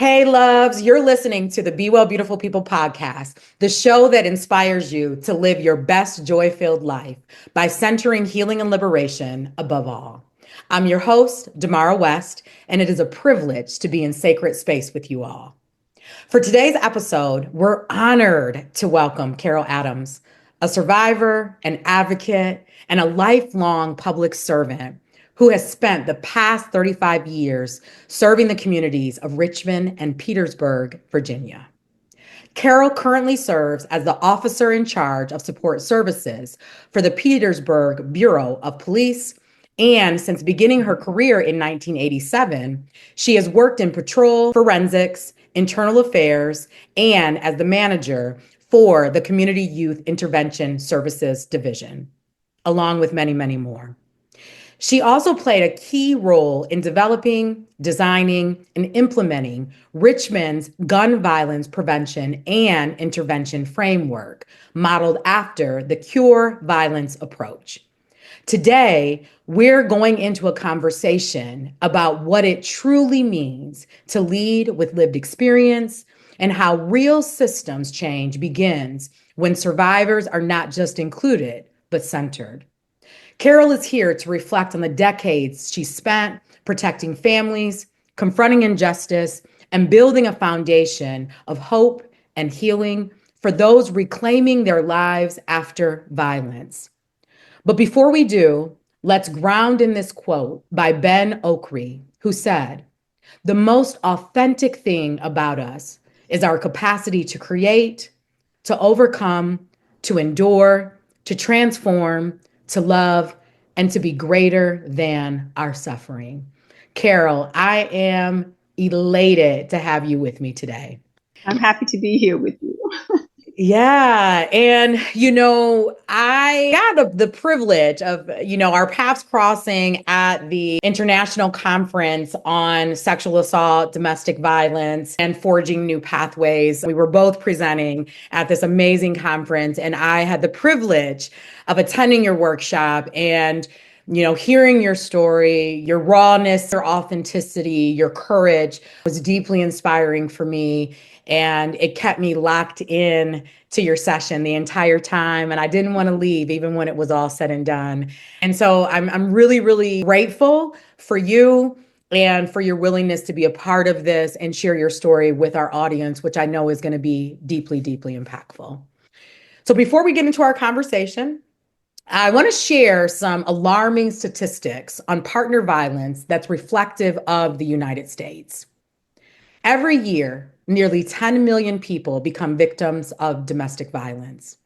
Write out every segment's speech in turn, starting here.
Hey, loves, you're listening to the Be Well Beautiful People podcast, the show that inspires you to live your best joy filled life by centering healing and liberation above all. I'm your host, Demarra West, and it is a privilege to be in sacred space with you all. For today's episode, we're honored to welcome Carol Adams, a survivor, an advocate, and a lifelong public servant who has spent the past 35 years serving the communities of Richmond and Petersburg, Virginia. Carol currently serves as the officer in charge of support services for the Petersburg Bureau of Police. And since beginning her career in 1987, she has worked in patrol, forensics, internal affairs, and as the manager for the Community Youth Intervention Services Division, along with many, many more. She also played a key role in developing, designing, and implementing Richmond's gun violence prevention and intervention framework, modeled after the Cure Violence approach. Today, we're going into a conversation about what it truly means to lead with lived experience and how real systems change begins when survivors are not just included, but centered. Carol is here to reflect on the decades she spent protecting families, confronting injustice, and building a foundation of hope and healing for those reclaiming their lives after violence. But before we do, let's ground in this quote by Ben Okri, who said, "The most authentic thing about us is our capacity to create, to overcome, to endure, to transform, to love, and to be greater than our suffering." Carol, I am elated to have you with me today. I'm happy to be here with you. Yeah. And, I got the privilege of, our paths crossing at the International Conference on Sexual Assault, Domestic Violence, and Forging New Pathways. We were both presenting at this amazing conference, and I had the privilege of attending your workshop and hearing your story, your rawness, your authenticity, your courage was deeply inspiring for me. And it kept me locked in to your session the entire time. And I didn't want to leave, even when it was all said and done. And so I'm really, really grateful for you and for your willingness to be a part of this and share your story with our audience, which I know is going to be deeply, deeply impactful. So before we get into our conversation, I want to share some alarming statistics on partner violence that's reflective of the United States. Every year, nearly 10 million people become victims of domestic violence.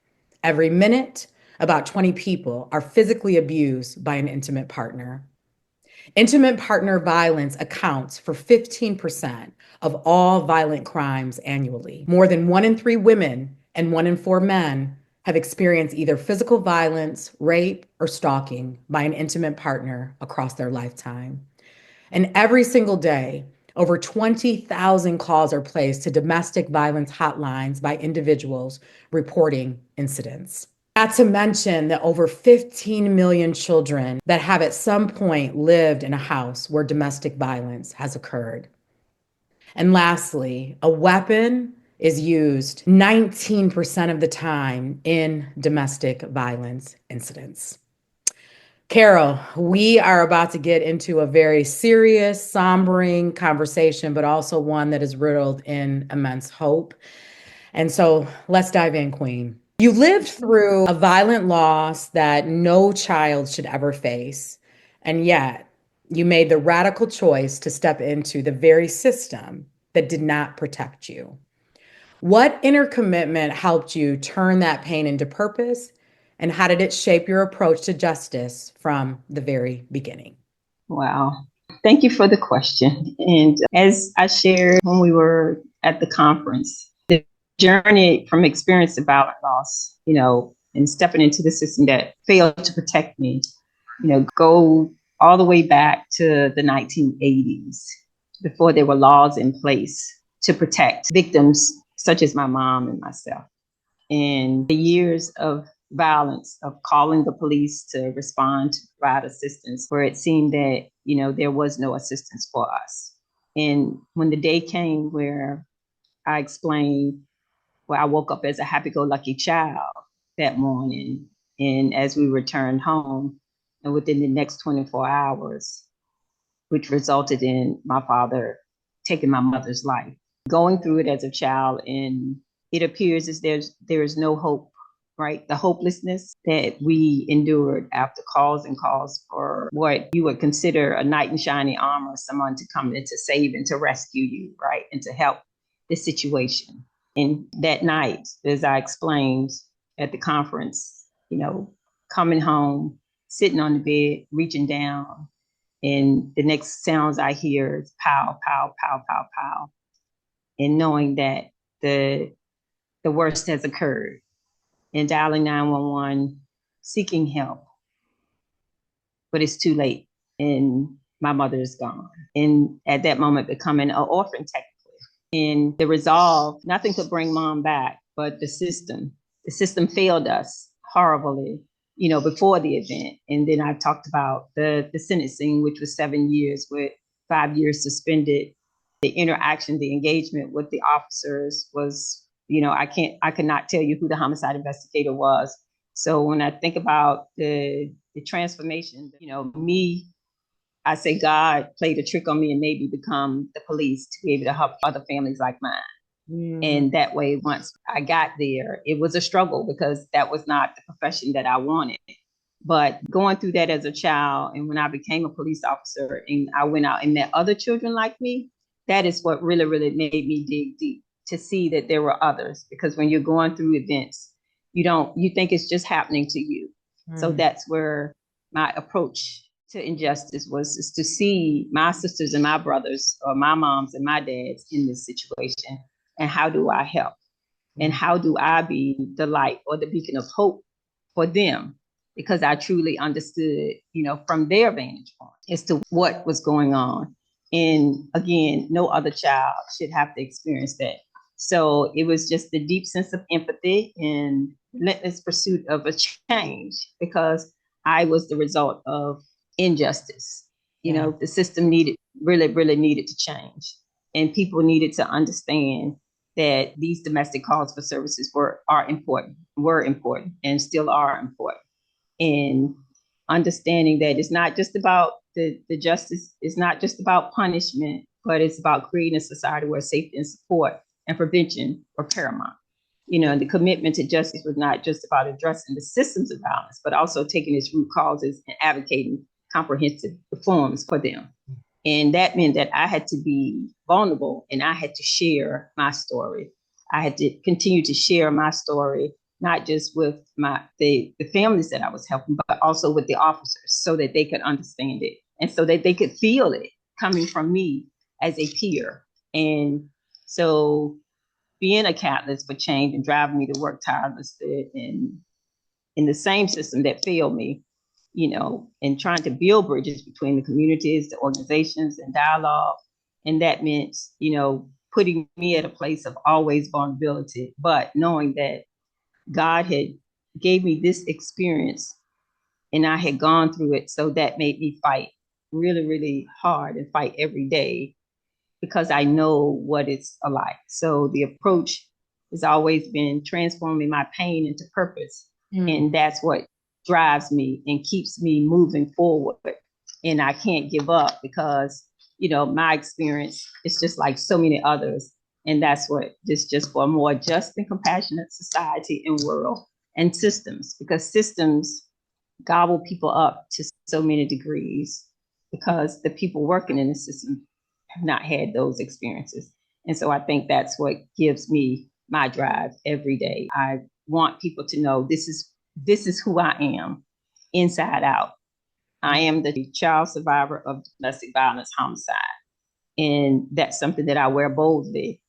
Every minute, about 20 people are physically abused by an intimate partner. Intimate partner violence accounts for 15% of all violent crimes annually. More than 1 in 3 women and 1 in 4 men have experienced either physical violence, rape, or stalking by an intimate partner across their lifetime. And every single day, over 20,000 calls are placed to domestic violence hotlines by individuals reporting incidents. Not to mention the over 15 million children that have at some point lived in a house where domestic violence has occurred. And lastly, a weapon is used 19% of the time in domestic violence incidents. Carol, we are about to get into a very serious, sombering conversation, but also one that is riddled in immense hope. And so let's dive in, Queen. You lived through a violent loss that no child should ever face. And yet, you made the radical choice to step into the very system that did not protect you. What inner commitment helped you turn that pain into purpose? And how did it shape your approach to justice from the very beginning? Wow. Thank you for the question. And as I shared when we were at the conference, the journey from experience of violent loss, and stepping into the system that failed to protect me, go all the way back to the 1980s, before there were laws in place to protect victims such as my mom and myself. And the years of violence, of calling the police to respond to provide assistance, where it seemed that, there was no assistance for us. And when the day came where I explained, where I woke up as a happy-go-lucky child that morning, and as we returned home, and within the next 24 hours, which resulted in my father taking my mother's life. Going through it as a child, and it appears as there is no hope, right? The hopelessness that we endured after calls and calls for what you would consider a knight in shining armor, someone to come in to save and to rescue you, right? And to help the situation. And that night, as I explained at the conference, coming home, sitting on the bed, reaching down, and the next sounds I hear is pow, pow, pow, pow, pow. And knowing that the worst has occurred, and dialing 911, seeking help, but it's too late, and my mother is gone. And at that moment, becoming an orphan technically. And the resolve, nothing could bring mom back, but the system failed us horribly, before the event. And then I talked about the sentencing, which was 7 years with 5 years suspended. The interaction, the engagement with the officers was, I could not tell you who the homicide investigator was. So when I think about the transformation, me, I say God played a trick on me and made me become the police to be able to help other families like mine. And that way, once I got there, it was a struggle because that was not the profession that I wanted. But going through that as a child, and when I became a police officer and I went out and met other children like me, that is what really, really made me dig deep to see that there were others. Because when you're going through events, you think it's just happening to you. So that's where my approach to injustice was, is to see my sisters and my brothers, or my moms and my dads in this situation. And how do I help? And how do I be the light or the beacon of hope for them? Because I truly understood, from their vantage point as to what was going on. And again, no other child should have to experience that. So it was just a deep sense of empathy and relentless pursuit of a change, because I was the result of injustice. The system really needed to change. And people needed to understand that these domestic calls for services were important, and still are important. And understanding that it's not just about the justice, it's not just about punishment, but it's about creating a society where safety and support and prevention are paramount. And the commitment to justice was not just about addressing the systems of violence, but also taking its root causes and advocating comprehensive reforms for them. And that meant that I had to be vulnerable, and I had to share my story. I had to continue to share my story, not just with the families that I was helping, but also with the officers, so that they could understand it and so that they could feel it coming from me as a peer. And so being a catalyst for change and driving me to work tirelessly in the same system that failed me, and trying to build bridges between the communities, the organizations, and dialogue. And that meant, putting me at a place of always vulnerability, but knowing that God had gave me this experience and I had gone through it. So that made me fight really, really hard and fight every day, because I know what it's like. So the approach has always been transforming my pain into purpose. And that's what drives me and keeps me moving forward. And I can't give up, because, my experience is just like so many others. And that's what just for a more just and compassionate society and world and systems, because systems gobble people up to so many degrees, because the people working in the system have not had those experiences. And so I think that's what gives me my drive every day. I want people to know this is who I am inside out. I am the child survivor of domestic violence homicide. And that's something that I wear boldly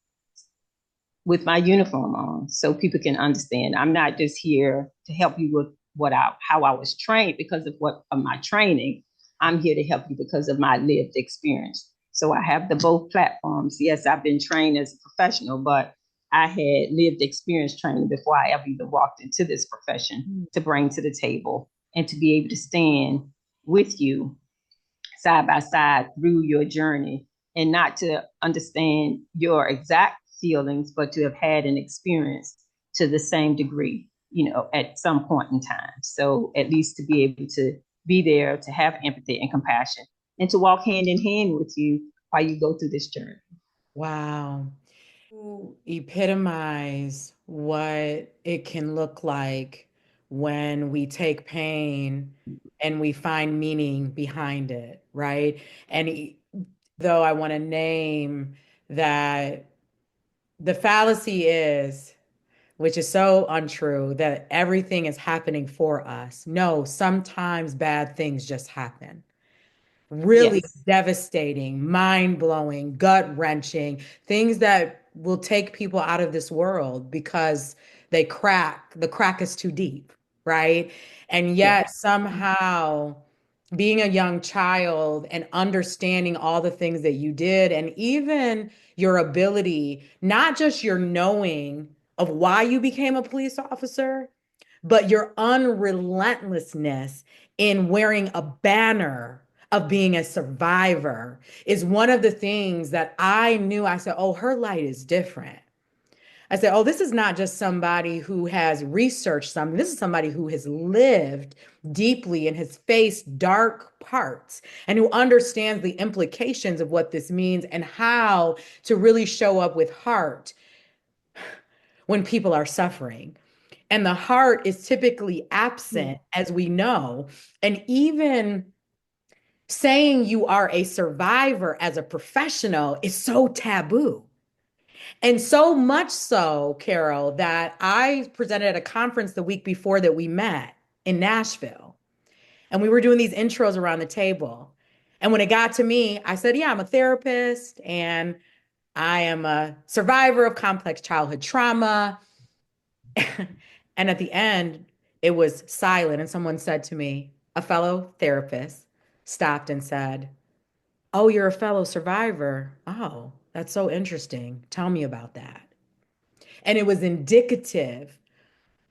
with my uniform on, so people can understand. I'm not just here to help you with how I was trained because of my training. I'm here to help you because of my lived experience. So I have the both platforms. Yes, I've been trained as a professional, but I had lived experience training before I ever even walked into this profession to bring to the table, and to be able to stand with you side by side through your journey and not to understand your exact feelings, but to have had an experience to the same degree, at some point in time. So at least to be able to be there, to have empathy and compassion, and to walk hand in hand with you while you go through this journey. Wow. You epitomize what it can look like when we take pain and we find meaning behind it, right? And though I want to name that the fallacy is, which is so untrue, that everything is happening for us. No, sometimes bad things just happen. Really Yes. devastating, mind-blowing, gut-wrenching, things that will take people out of this world because the crack is too deep, right? And Yes. yet somehow being a young child and understanding all the things that you did, and even your ability, not just your knowing of why you became a police officer, but your unrelentlessness in wearing a banner of being a survivor is one of the things that I knew. I said, oh, her light is different. I said, oh, this is not just somebody who has researched something. This is somebody who has lived deeply and has faced dark parts and who understands the implications of what this means and how to really show up with heart when people are suffering. And the heart is typically absent, as we know. And even saying you are a survivor as a professional is so taboo. And so much so, Carol, that I presented at a conference the week before that we met in Nashville. And we were doing these intros around the table. And when it got to me, I said, yeah, I'm a therapist and I am a survivor of complex childhood trauma. And at the end, it was silent. And someone said to me, a fellow therapist stopped and said, oh, you're a fellow survivor. Oh, that's so interesting. Tell me about that. And it was indicative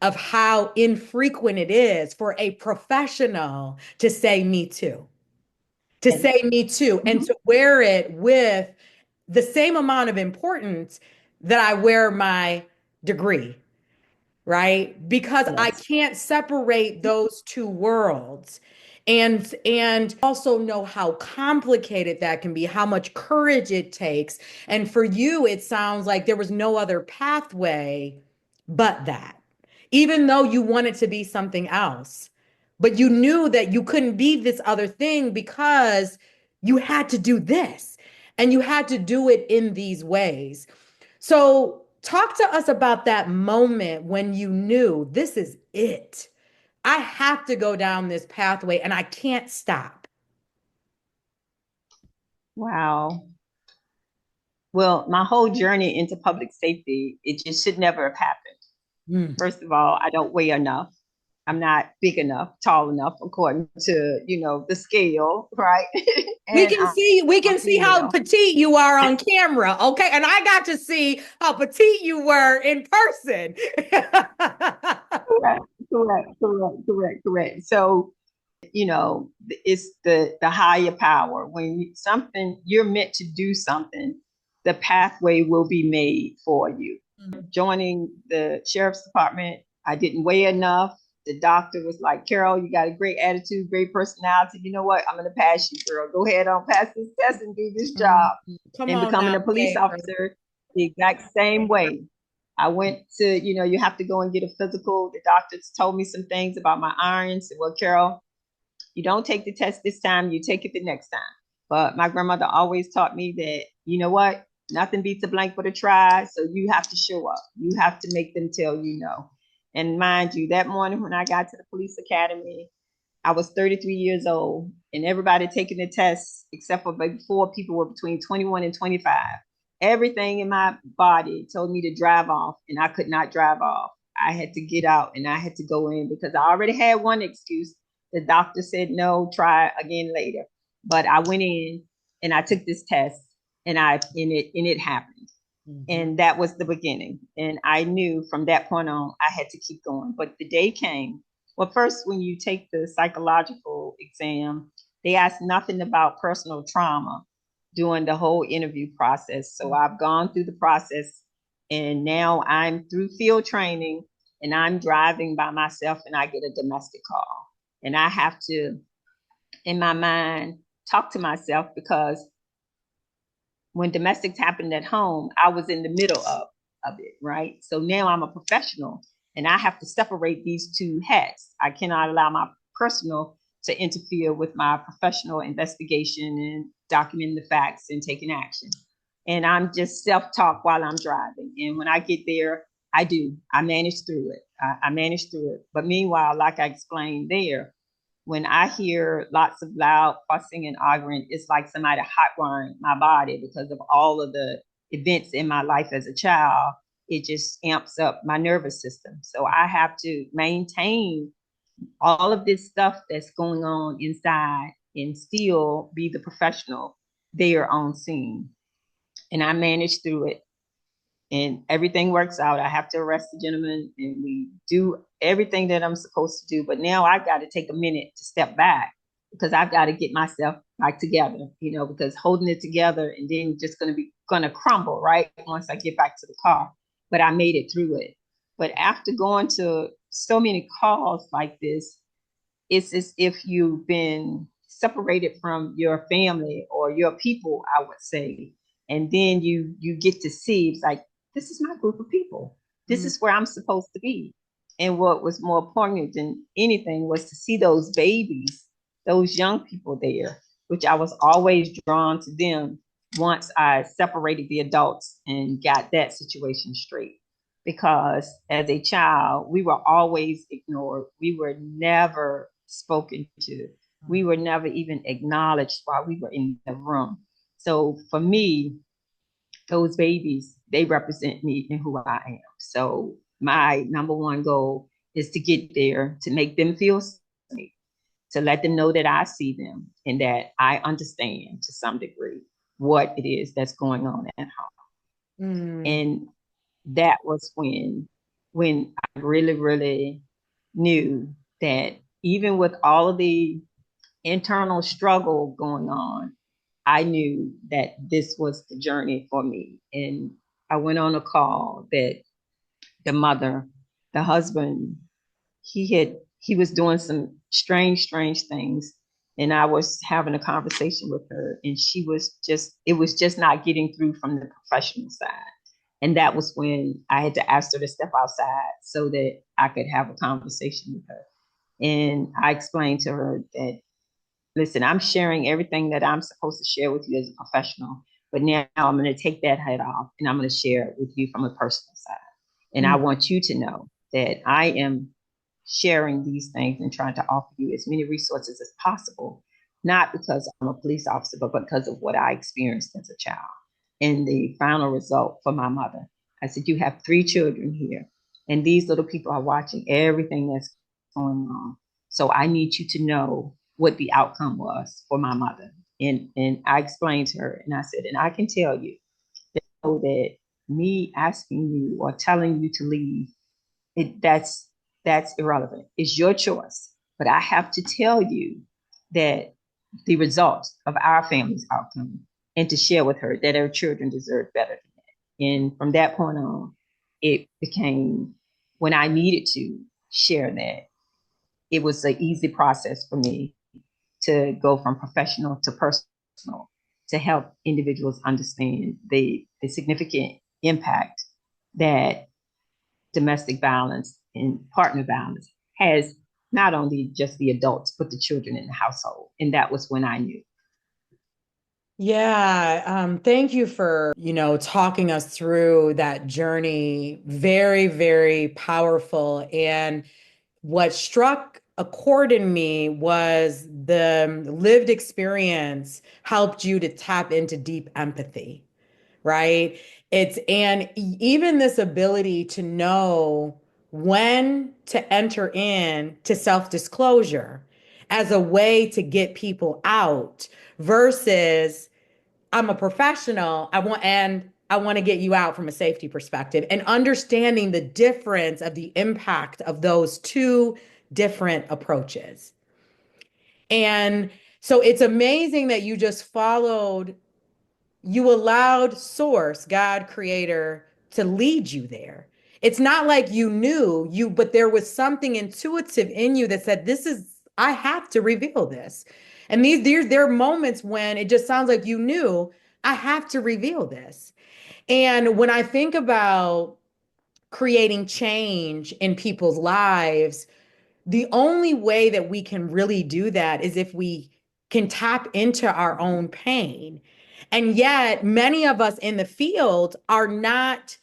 of how infrequent it is for a professional to say me too, to Yes. say me too, and Mhm. to wear it with the same amount of importance that I wear my degree, right? Because I Yes. can't separate those two worlds. And also know how complicated that can be, how much courage it takes. And for you, it sounds like there was no other pathway but that. Even though you wanted to be something else, but you knew that you couldn't be this other thing because you had to do this and you had to do it in these ways. So, talk to us about that moment when you knew this is it. I have to go down this pathway and I can't stop. Wow. Well, my whole journey into public safety, it just should never have happened. Mm. First of all, I don't weigh enough. I'm not big enough, tall enough, according to, the scale, right? We And can I'm see we a can see how female. petite you are on camera, okay? And I got to see how petite you were in person. Correct, correct. So, it's the higher power. When something you're meant to do something, the pathway will be made for you. Joining the sheriff's department, I didn't weigh enough. The doctor was like, Carol, you got a great attitude, great personality. You know what? I'm going to pass you, girl. Go ahead on, pass this test and do this Mm. job. Come And on becoming now, a police neighbor. officer the exact same way. I went to, you have to go and get a physical. The doctors told me some things about my iron. Said, well, Carol, you don't take the test this time, you take it the next time. But my grandmother always taught me that, you know what? Nothing beats a blank with a try. So you have to show up. You have to make them tell you no. And mind you, that morning when I got to the police academy, I was 33 years old, and everybody taking the test, except for before, people were between 21 and 25. Everything in my body told me to drive off, and I could not drive off. I had to get out and I had to go in because I already had one excuse. The doctor said, no, try again later. But I went in and I took this test, and it happened. Mhm. And that was the beginning. And I knew from that point on, I had to keep going. But the day came. Well, first, when you take the psychological exam, they ask nothing about personal trauma. during the whole interview process. So I've gone through the process, and now I'm through field training, and I'm driving by myself, and I get a domestic call. And I have to, in my mind, talk to myself, because when domestics happened at home, I was in the middle of it, right? So now I'm a professional, and I have to separate these two hats. I cannot allow my personal to interfere with my professional investigation and documenting the facts and taking action. And I'm just self-talk while I'm driving. And when I get there, I manage through it. I manage through it. But meanwhile, like I explained there, when I hear lots of loud fussing and arguing, it's like somebody hotwiring my body because of all of the events in my life as a child. It just amps up my nervous system. So I have to maintain all of this stuff that's going on inside and still be the professional there on scene. And I manage through it, and everything works out. I have to arrest the gentleman, and we do everything that I'm supposed to do. But now I've got to take a minute to step back, because I've got to get myself back together, because holding it together and then just gonna crumble, right? Once I get back to the car. But I made it through it. But after going to so many calls like this, it's as if you've been separated from your family or your people, I would say. And then you get to see, it's like, this is my group of people. This is where I'm supposed to be. And what was more poignant than anything was to see those babies, those young people there, which I was always drawn to them once I separated the adults and got that situation straight. Because as a child, we were always ignored. We were never spoken to. We were never even acknowledged while we were in the room. So for me, those babies, they represent me and who I am. So my number one goal is to get there, to make them feel safe, to let them know that I see them and that I understand to some degree what it is that's going on at home. And that was when I really, really knew that even with all of the internal struggle going on, I knew that this was the journey for me. And I went on a call that the mother, the husband, he was doing some strange things. And I was having a conversation with her, and it was just not getting through from the professional side. And that was when I had to ask her to step outside so that I could have a conversation with her. And I explained to her that, listen, I'm sharing everything that I'm supposed to share with you as a professional, but now I'm going to take that head off and I'm going to share it with you from a personal side. And I want you to know that I am sharing these things and trying to offer you as many resources as possible, not because I'm a police officer, but because of what I experienced as a child. And the final result for my mother, I said, you have 3 children here, and these little people are watching everything that's going on. So I need you to know what the outcome was for my mother. And I explained to her, and I said, and I can tell you that me asking you or telling you to leave, that's irrelevant. It's your choice. But I have to tell you that the results of our family's outcome, and to share with her that her children deserve better than that. And from that point on, it became, when I needed to share that, it was an easy process for me to go from professional to personal, to help individuals understand the significant impact that domestic violence and partner violence has, not only just the adults, but the children in the household. And that was when I knew. Yeah, thank you for, talking us through that journey. Very, very powerful. And what struck a chord in me was the lived experience helped you to tap into deep empathy, right? And even this ability to know when to enter in to self-disclosure as a way to get people out versus I'm a professional. I want to get you out from a safety perspective, and understanding the difference of the impact of those two different approaches. And so it's amazing that you just followed you allowed source, God, creator, to lead you there. It's not like you knew you, but there was something intuitive in you that said, this is, I have to reveal this. And there are moments when it just sounds like you knew, I have to reveal this. And when I think about creating change in people's lives, the only way that we can really do that is if we can tap into our own pain. And yet, many of us in the field are not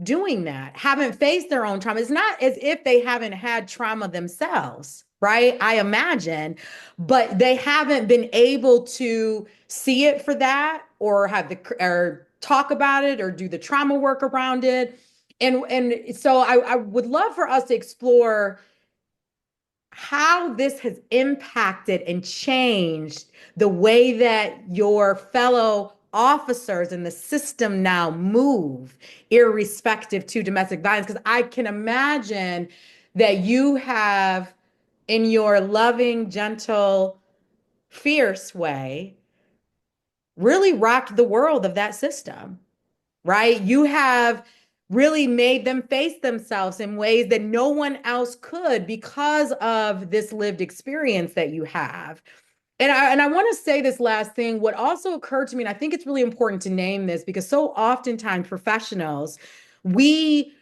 doing that, haven't faced their own trauma. It's not as if they haven't had trauma themselves, right? I imagine, but they haven't been able to see it for that or have the or talk about it or do the trauma work around it. And so I would love for us to explore how this has impacted and changed the way that your fellow officers in the system now move, irrespective to domestic violence. Because I can imagine that you have, in your loving, gentle, fierce way, really rocked the world of that system, right? You have really made them face themselves in ways that no one else could because of this lived experience that you have. And I want to say this last thing. What also occurred to me, and I think it's really important to name this because so oftentimes professionals, we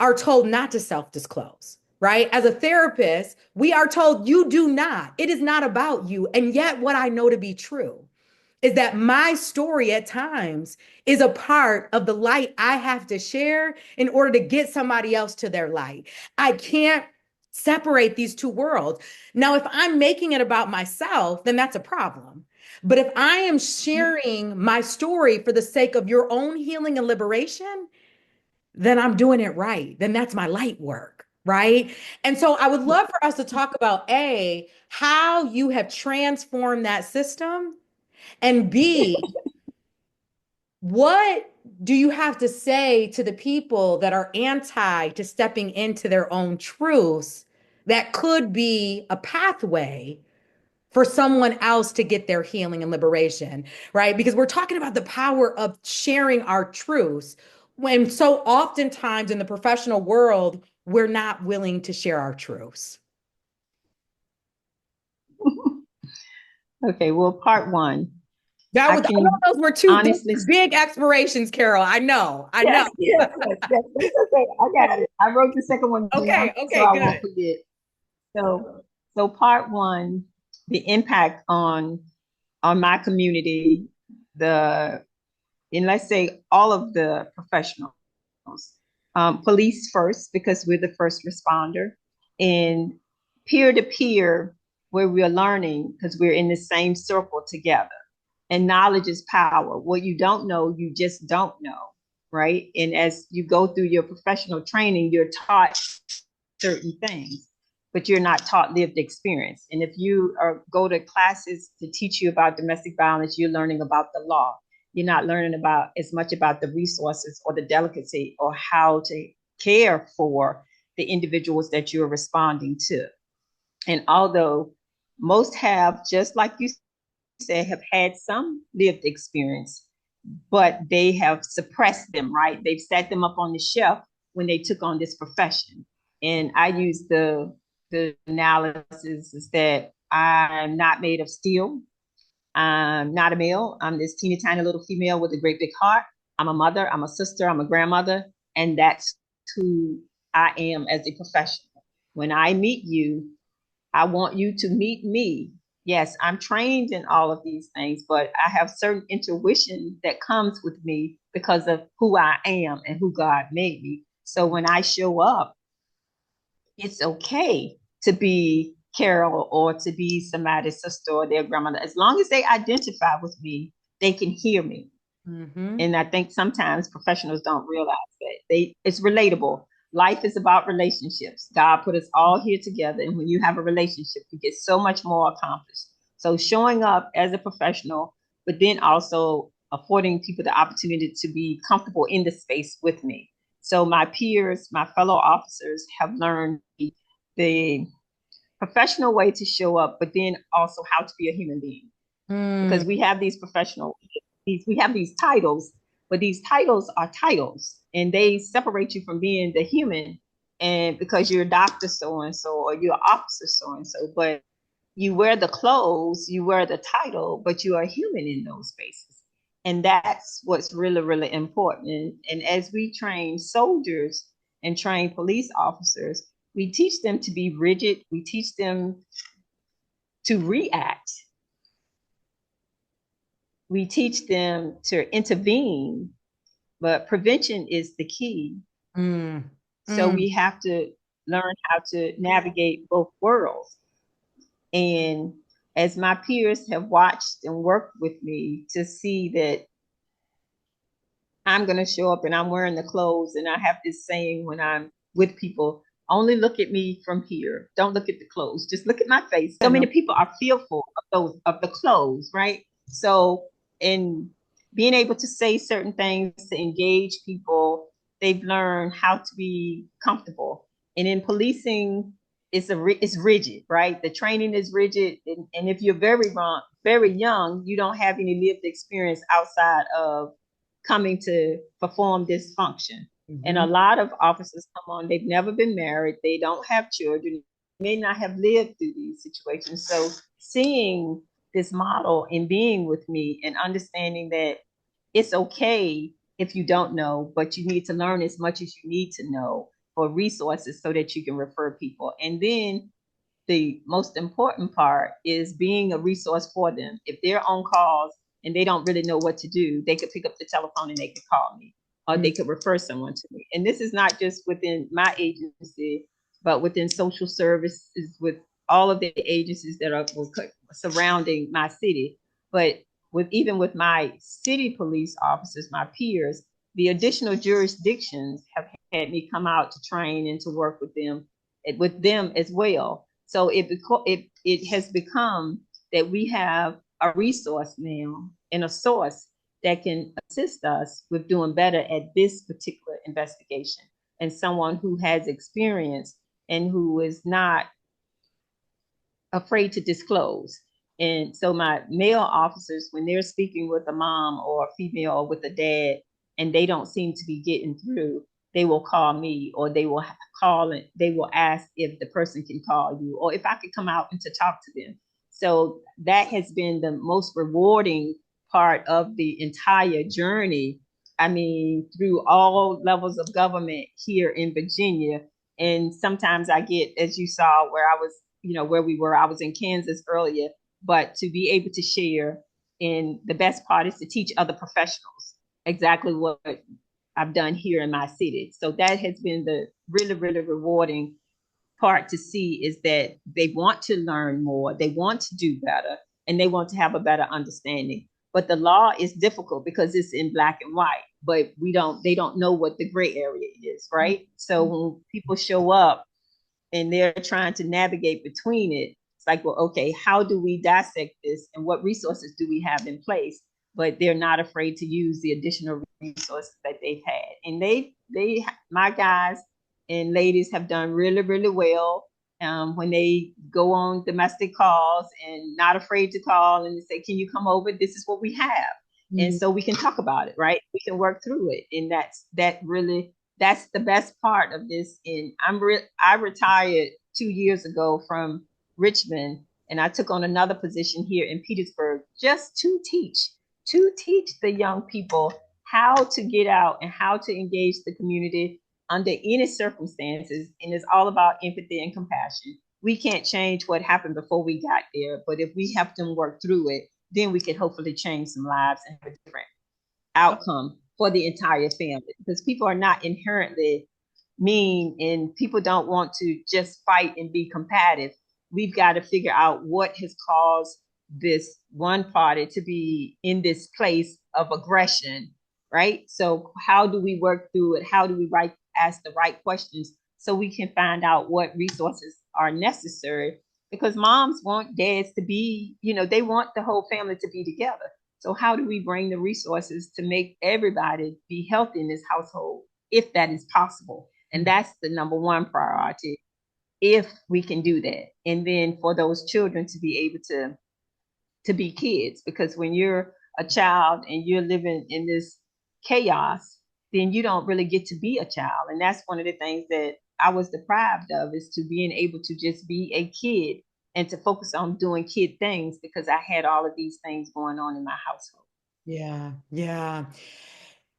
are told not to self-disclose, right? As a therapist, we are told you do not. It is not about you. And yet, what I know to be true is that my story at times is a part of the light I have to share in order to get somebody else to their light. I can't separate these two worlds. Now, if I'm making it about myself, then that's a problem. But if I am sharing my story for the sake of your own healing and liberation, then I'm doing it right. Then that's my light work. Right. And so I would love for us to talk about A, how you have transformed that system, and B, what do you have to say to the people that are anti to stepping into their own truths that could be a pathway for someone else to get their healing and liberation, right? Because we're talking about the power of sharing our truths when so oftentimes in the professional world, we're not willing to share our truths. Okay, well, part one, That I was, I know can those were two honestly, big expirations, Carol. I know, I know. yes, yes, yes, yes, that's okay. I got it. I wrote the second one Okay, down so okay, I won't good. forget. So, so part one, the impact on my community, the and let's say all of the professionals, police first because we're the first responder, and peer to peer where we're learning because we're in the same circle together. And knowledge is power. What you don't know, you just don't know, right? And as you go through your professional training, you're taught certain things, but you're not taught lived experience. And if you go to classes to teach you about domestic violence, you're learning about the law. You're not learning about as much about the resources or the delicacy or how to care for the individuals that you're responding to. And although most have, just like you said, have had some lived experience, but they have suppressed them, right? They've set them up on the shelf when they took on this profession. And I use the analysis is that I'm not made of steel. I'm not a male. I'm this teeny tiny little female with a great big heart. I'm a mother, I'm a sister, I'm a grandmother, and that's who I am as a professional. When I meet you, I want you to meet me. Yes, I'm trained in all of these things, but I have certain intuition that comes with me because of who I am and who God made me. So when I show up, it's okay to be Carol or to be somebody's sister or their grandmother. As long as they identify with me, they can hear me. Mm-hmm. And I think sometimes professionals don't realize that it's relatable. Life is about relationships. God put us all here together. And when you have a relationship, you get so much more accomplished. So showing up as a professional, but then also affording people the opportunity to be comfortable in the space with me. So my peers, my fellow officers have learned the professional way to show up, but then also how to be a human being. Mm. Because we have these professional we have these titles, but these titles are titles and they separate you from being the human. And because you're a doctor so and so, or you're an officer so and so, but you wear the clothes, you wear the title, but you are human in those spaces. And that's what's really, really important. And as we train soldiers and train police officers, we teach them to be rigid. We teach them to react. We teach them to intervene, but prevention is the key. Mm. So Mm. we have to learn how to navigate both worlds. And as my peers have watched and worked with me to see that I'm going to show up and I'm wearing the clothes. And I have this saying when I'm with people, only look at me from here. Don't look at the clothes. Just look at my face. So many people are fearful of those, of the clothes, right? So in being able to say certain things to engage people, they've learned how to be comfortable. And in policing, it's rigid, right? The training is rigid. And if you're very young, you don't have any lived experience outside of coming to perform this function. Mm-hmm. And a lot of officers come on, they've never been married, they don't have children, may not have lived through these situations. So seeing this model and being with me and understanding that it's okay if you don't know, but you need to learn as much as you need to know for resources so that you can refer people. And then the most important part is being a resource for them. If they're on calls and they don't really know what to do, they could pick up the telephone and they could call me, or they could refer someone to me. And this is not just within my agency, but within social services, with all of the agencies that are surrounding my city. But even with my city police officers, my peers, the additional jurisdictions have had me come out to train and to work with them as well. So it has become that we have a resource now and a source that can assist us with doing better at this particular investigation, and someone who has experience and who is not afraid to disclose. And so my male officers, when they're speaking with a mom or a female or with a dad, and they don't seem to be getting through, they will call me, or they will call and they will ask if the person can call you, or if I could come out and to talk to them. So that has been the most rewarding part of the entire journey. I mean, through all levels of government here in Virginia. And sometimes I get, as you saw, where I was, where we were, I was in Kansas earlier, but to be able to share, and the best part is to teach other professionals exactly what I've done here in my city. So that has been the really, really rewarding part to see, is that they want to learn more, they want to do better, and they want to have a better understanding. But the law is difficult because it's in black and white, but they don't know what the gray area is, right? So when people show up and they're trying to navigate between it, it's like, well, okay, how do we dissect this and what resources do we have in place? But they're not afraid to use the additional resources that they've had. And my guys and ladies have done really, really well when they go on domestic calls, and not afraid to call and say, can you come over? This is what we have. Mm-hmm. And so we can talk about it, right? We can work through it. And that's the best part of this. And I retired 2 years ago from Richmond, and I took on another position here in Petersburg just to teach the young people how to get out and how to engage the community under any circumstances. And it's all about empathy and compassion. We can't change what happened before we got there, but if we help them work through it, then we can hopefully change some lives and have a different outcome for the entire family. Because people are not inherently mean, and people don't want to just fight and be combative. We've got to figure out what has caused this one party to be in this place of aggression, right? So how do we work through it? How do we ask the right questions so we can find out what resources are necessary? Because moms want dads to be, they want the whole family to be together. So how do we bring the resources to make everybody be healthy in this household, if that is possible? And that's the number one priority, if we can do that. And then for those children to be able to be kids, because when you're a child and you're living in this chaos, then you don't really get to be a child. And that's one of the things that I was deprived of, is to being able to just be a kid and to focus on doing kid things, because I had all of these things going on in my household. Yeah, yeah.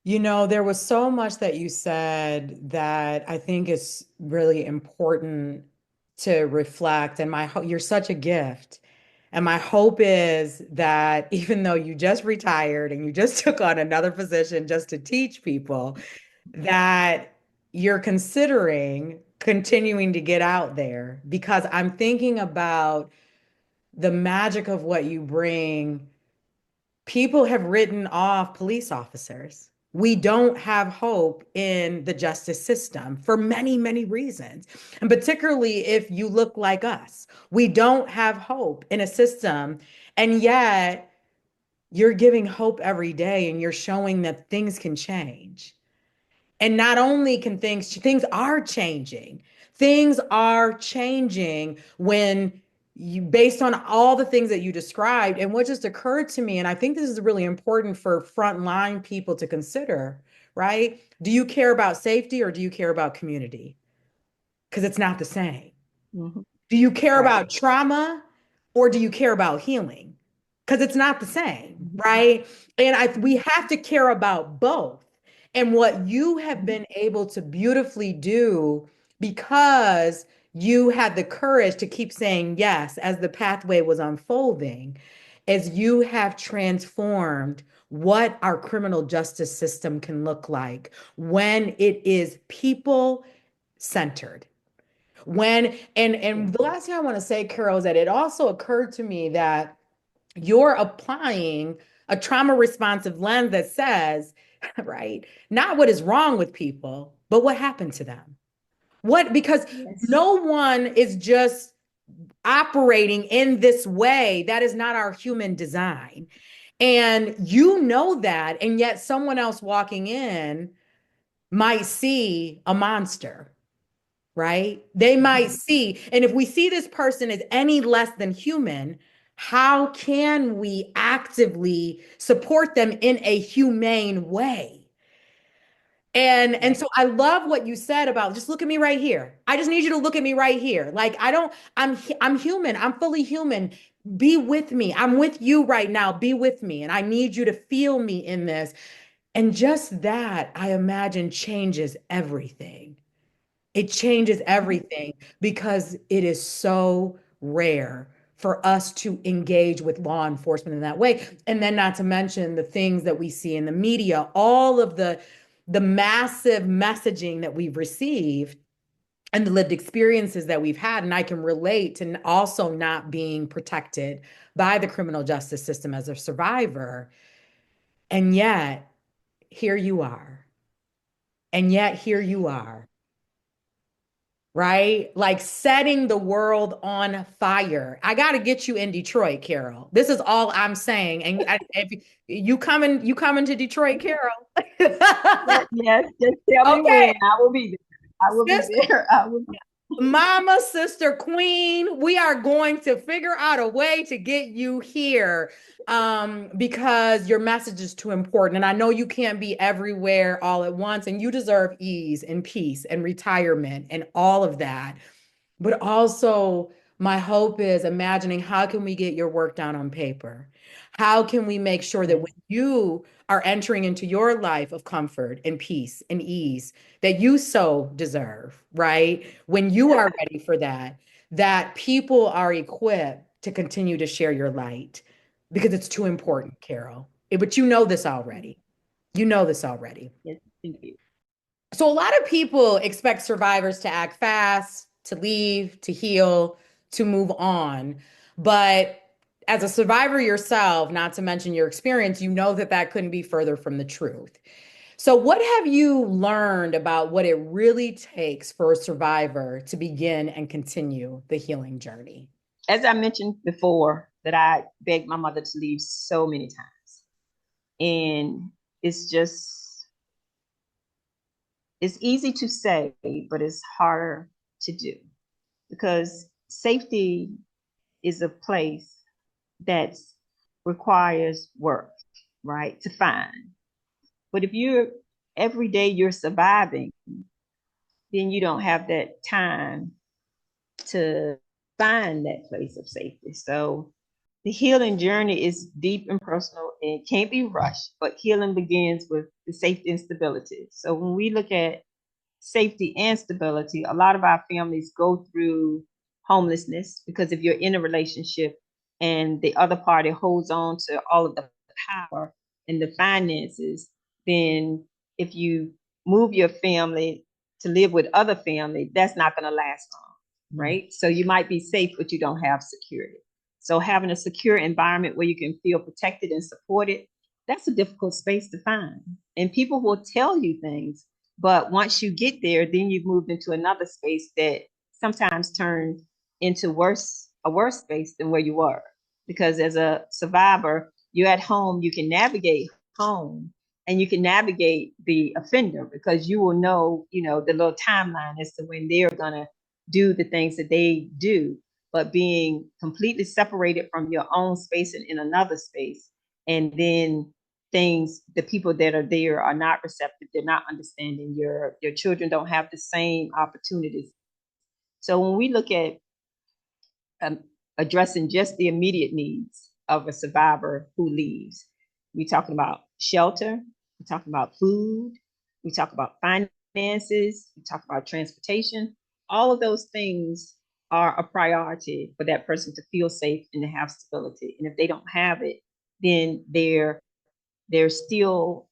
You know, there was so much that you said that I think is really important to reflect. And you're such a gift. And my hope is that even though you just retired and you just took on another position just to teach people, that you're considering continuing to get out there, because I'm thinking about the magic of what you bring. People have written off police officers. We don't have hope in the justice system for many, many reasons. And particularly if you look like us, we don't have hope in a system. And yet you're giving hope every day and you're showing that things can change. And not only can things are changing. Things are changing when you, based on all the things that you described. And what just occurred to me, and I think this is really important for frontline people to consider, right? Do you care about safety or do you care about community? Because it's not the same. Mm-hmm. Do you care Right. about trauma or do you care about healing? Because it's not the same, Mm-hmm. right? And we have to care about both. And what you have Mm-hmm. been able to beautifully do, because you had the courage to keep saying yes as the pathway was unfolding, is you have transformed what our criminal justice system can look like when it is people centered. And Yeah. the last thing I want to say, Carol, is that it also occurred to me that you're applying a trauma responsive lens that says, right, not what is wrong with people, but what happened to them. What, because Yes. no one is just operating in this way. That is not our human design. And you know that, and yet someone else walking in might see a monster, right? They might Mm-hmm. see, and if we see this person as any less than human, how can we actively support them in a humane way? And Right. so I love what you said about just look at me right here. I just need you to look at me right here. Like I don't I'm human. I'm fully human. Be with me. I'm with you right now. Be with me. And I need you to feel me in this. And just that, I imagine, changes everything. It changes Mm-hmm. everything because it is so rare for us to engage with law enforcement in that way. And then not to mention the things that we see in the media, all of the massive messaging that we've received and the lived experiences that we've had. And I can relate to also not being protected by the criminal justice system as a survivor. And yet, here you are. And yet, here you are, right? Like setting the world on fire. I got to get you in Detroit, Carol. This is all I'm saying. And if you coming to Detroit, Carol? Yes, just tell me when. Okay, I will be there. I will be sister, there. I will be. mama, sister, queen, we are going to figure out a way to get you here because your message is too important. And I know you can't be everywhere all at once, and you deserve ease and peace and retirement and all of that. But also, my hope is imagining how can we get your work down on paper? How can we make sure that when Yes. you are entering into your life of comfort and peace and ease that you so deserve, right? When you are ready for that, that people are equipped to continue to share your light because it's too important, Carol. But you know this already. You know this already. Yes. Thank you. So a lot of people expect survivors to act fast, to leave, to heal, to move on. But as a survivor yourself, not to mention your experience, you know that that couldn't be further from the truth. So what have you learned about what it really takes for a survivor to begin and continue the healing journey? As I mentioned before, that I begged my mother to leave so many times. And it's just, it's easy to say, but it's harder to do, because safety is a place that requires work. right, to find. But if you're every day you're surviving, then you don't have that time to find that place of safety. So the healing journey is deep and personal and it can't be rushed, but healing begins with the safety and stability. So when we look at safety and stability, a lot of our families go through homelessness because if you're in a relationship and the other party holds on to all of the power and the finances, then if you move your family to live with other family, that's not going to last long, right? So you might be safe, but you don't have security. So having a secure environment where you can feel protected and supported, that's a difficult space to find. And people will tell you things, but once you get there, then you've moved into another space that sometimes turns into a worse space than where you were. Because as a survivor, you're at home, you can navigate home and you can navigate the offender because you will know, the little timeline as to when they're gonna do the things that they do. But being completely separated from your own space and in another space, and then the people that are there are not receptive, they're not understanding, your children don't have the same opportunities. So when we look at um, addressing just the immediate needs of a survivor who leaves, we're talking about shelter, we're talking about food, we talk about finances, we talk about transportation. All of those things are a priority for that person to feel safe and to have stability. And if they don't have it, then they're still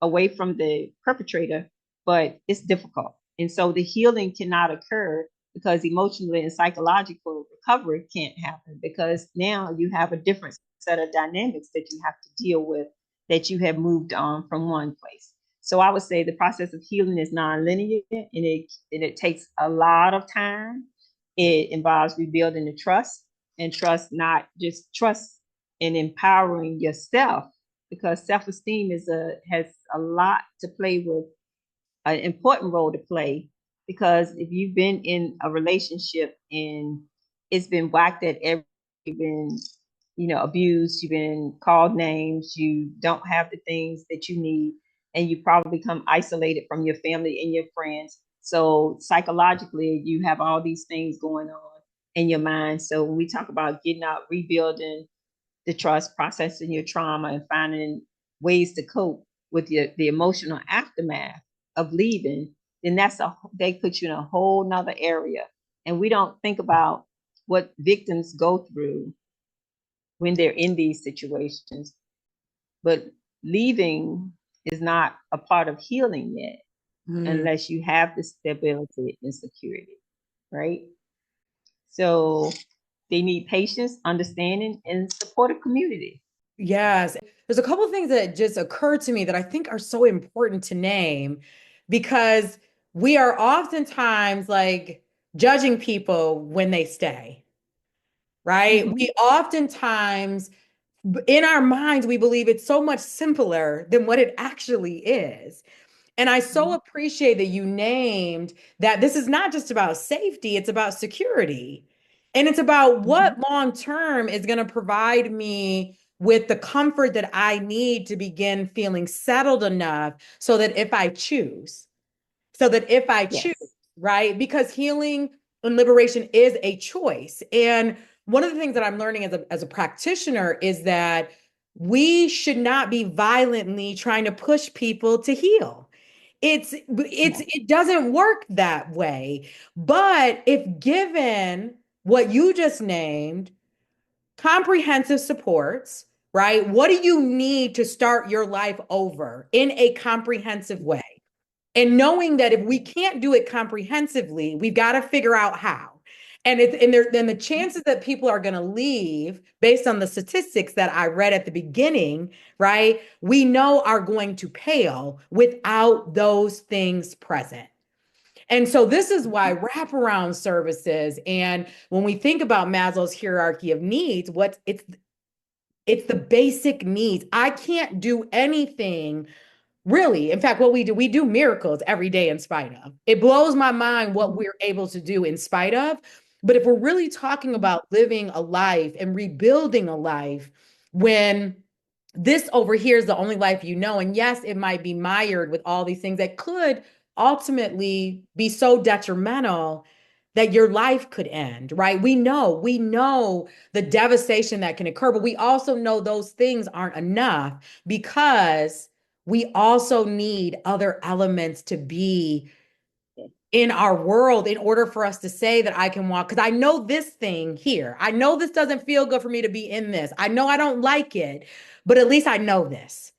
away from the perpetrator, but it's difficult. And so the healing cannot occur because emotionally and psychological recovery can't happen because now you have a different set of dynamics that you have to deal with that you have moved on from one place. So I would say the process of healing is nonlinear and it takes a lot of time. It involves rebuilding the trust and trust, not just trust in empowering yourself because self-esteem has a lot to play with, an important role to play. Because if you've been in a relationship and it's been whacked at every, you've been, abused, you've been called names, you don't have the things that you need, and you probably become isolated from your family and your friends. So psychologically, you have all these things going on in your mind. So when we talk about getting out, rebuilding the trust, processing your trauma, and finding ways to cope with the emotional aftermath of leaving, then they put you in a whole nother area. And we don't think about what victims go through when they're in these situations. But leaving is not a part of healing yet Mm. unless you have the stability and security, right? So they need patience, understanding, and supportive community. Yes. There's a couple of things that just occurred to me that I think are so important to name because we are oftentimes like judging people when they stay, right? Mm-hmm. We oftentimes, in our minds, we believe it's so much simpler than what it actually is. And I so appreciate that you named that this is not just about safety, it's about security. And it's about Mm-hmm. what long term is going to provide me with the comfort that I need to begin feeling settled enough so that if I choose, Yes. right? Because healing and liberation is a choice. And one of the things that I'm learning as a practitioner is that we should not be violently trying to push people to heal. No. It doesn't work that way. But if given what you just named, comprehensive supports, right? What do you need to start your life over in a comprehensive way? And knowing that if we can't do it comprehensively, we've got to figure out how. Then the chances that people are going to leave based on the statistics that I read at the beginning, right? We know are going to pale without those things present. And so this is why wraparound services and when we think about Maslow's hierarchy of needs, it's the basic needs. I can't do anything. Really, in fact, what we do miracles every day in spite of. It blows my mind what we're able to do in spite of. But if we're really talking about living a life and rebuilding a life when this over here is the only life you know. And yes, it might be mired with all these things that could ultimately be so detrimental that your life could end, right? We know the devastation that can occur, but we also know those things aren't enough because we also need other elements to be in our world in order for us to say that I can walk. Because I know this thing here. I know this doesn't feel good for me to be in this. I know I don't like it, but at least I know this.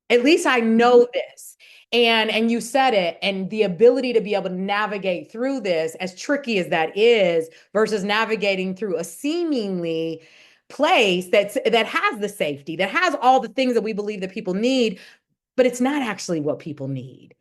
At least I know this. And you said it, and the ability to be able to navigate through this, as tricky as that is, versus navigating through a seemingly place that has the safety, that has all the things that we believe that people need, but it's not actually what people need.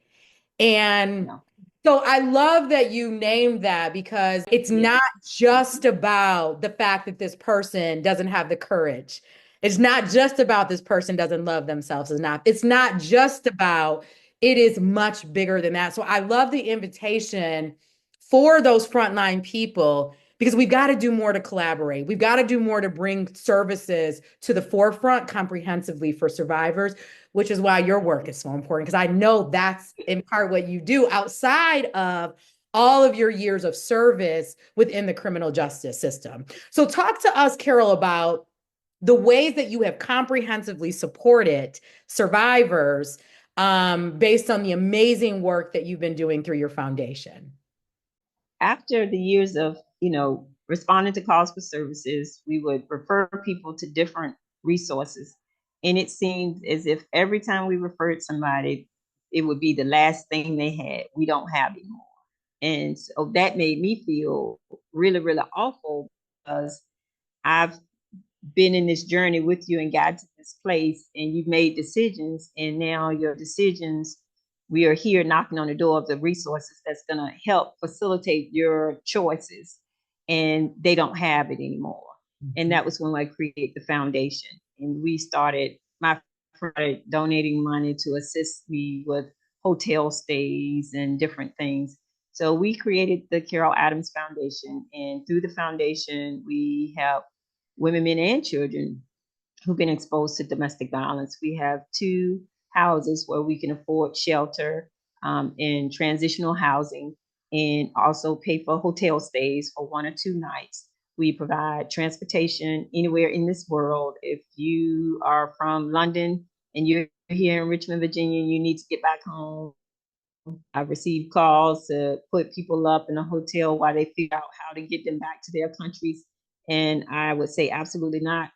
And No. so I love that you named that because it's Yes. not just about the fact that this person doesn't have the courage. It's not just about this person doesn't love themselves. It's not just about, it is much bigger than that. So I love the invitation for those frontline people because we've got to do more to collaborate. We've got to do more to bring services to the forefront comprehensively for survivors, which is why your work is so important. Because I know that's in part what you do outside of all of your years of service within the criminal justice system. So, talk to us, Carol, about the ways that you have comprehensively supported survivors based on the amazing work that you've been doing through your foundation. After the years of, responding to calls for services, we would refer people to different resources. And it seemed as if every time we referred somebody, it would be the last thing they had. We don't have anymore. And so that made me feel really, really awful because I've been in this journey with you and got to this place, and you've made decisions, and now your decisions, we are here knocking on the door of the resources that's going to help facilitate your choices, and they don't have it anymore. And that was when I created the foundation, and we started, my friend donating money to assist me with hotel stays and different things. So we created the Carol Adams Foundation, and through the foundation we have women, men, and children who've been exposed to domestic violence. We have two houses where we can afford shelter and transitional housing, and also pay for hotel stays for 1 or 2 nights. We provide transportation anywhere in this world. If you are from London and you're here in Richmond, Virginia, and you need to get back home, I've received calls to put people up in a hotel while they figure out how to get them back to their countries. And I would say absolutely not.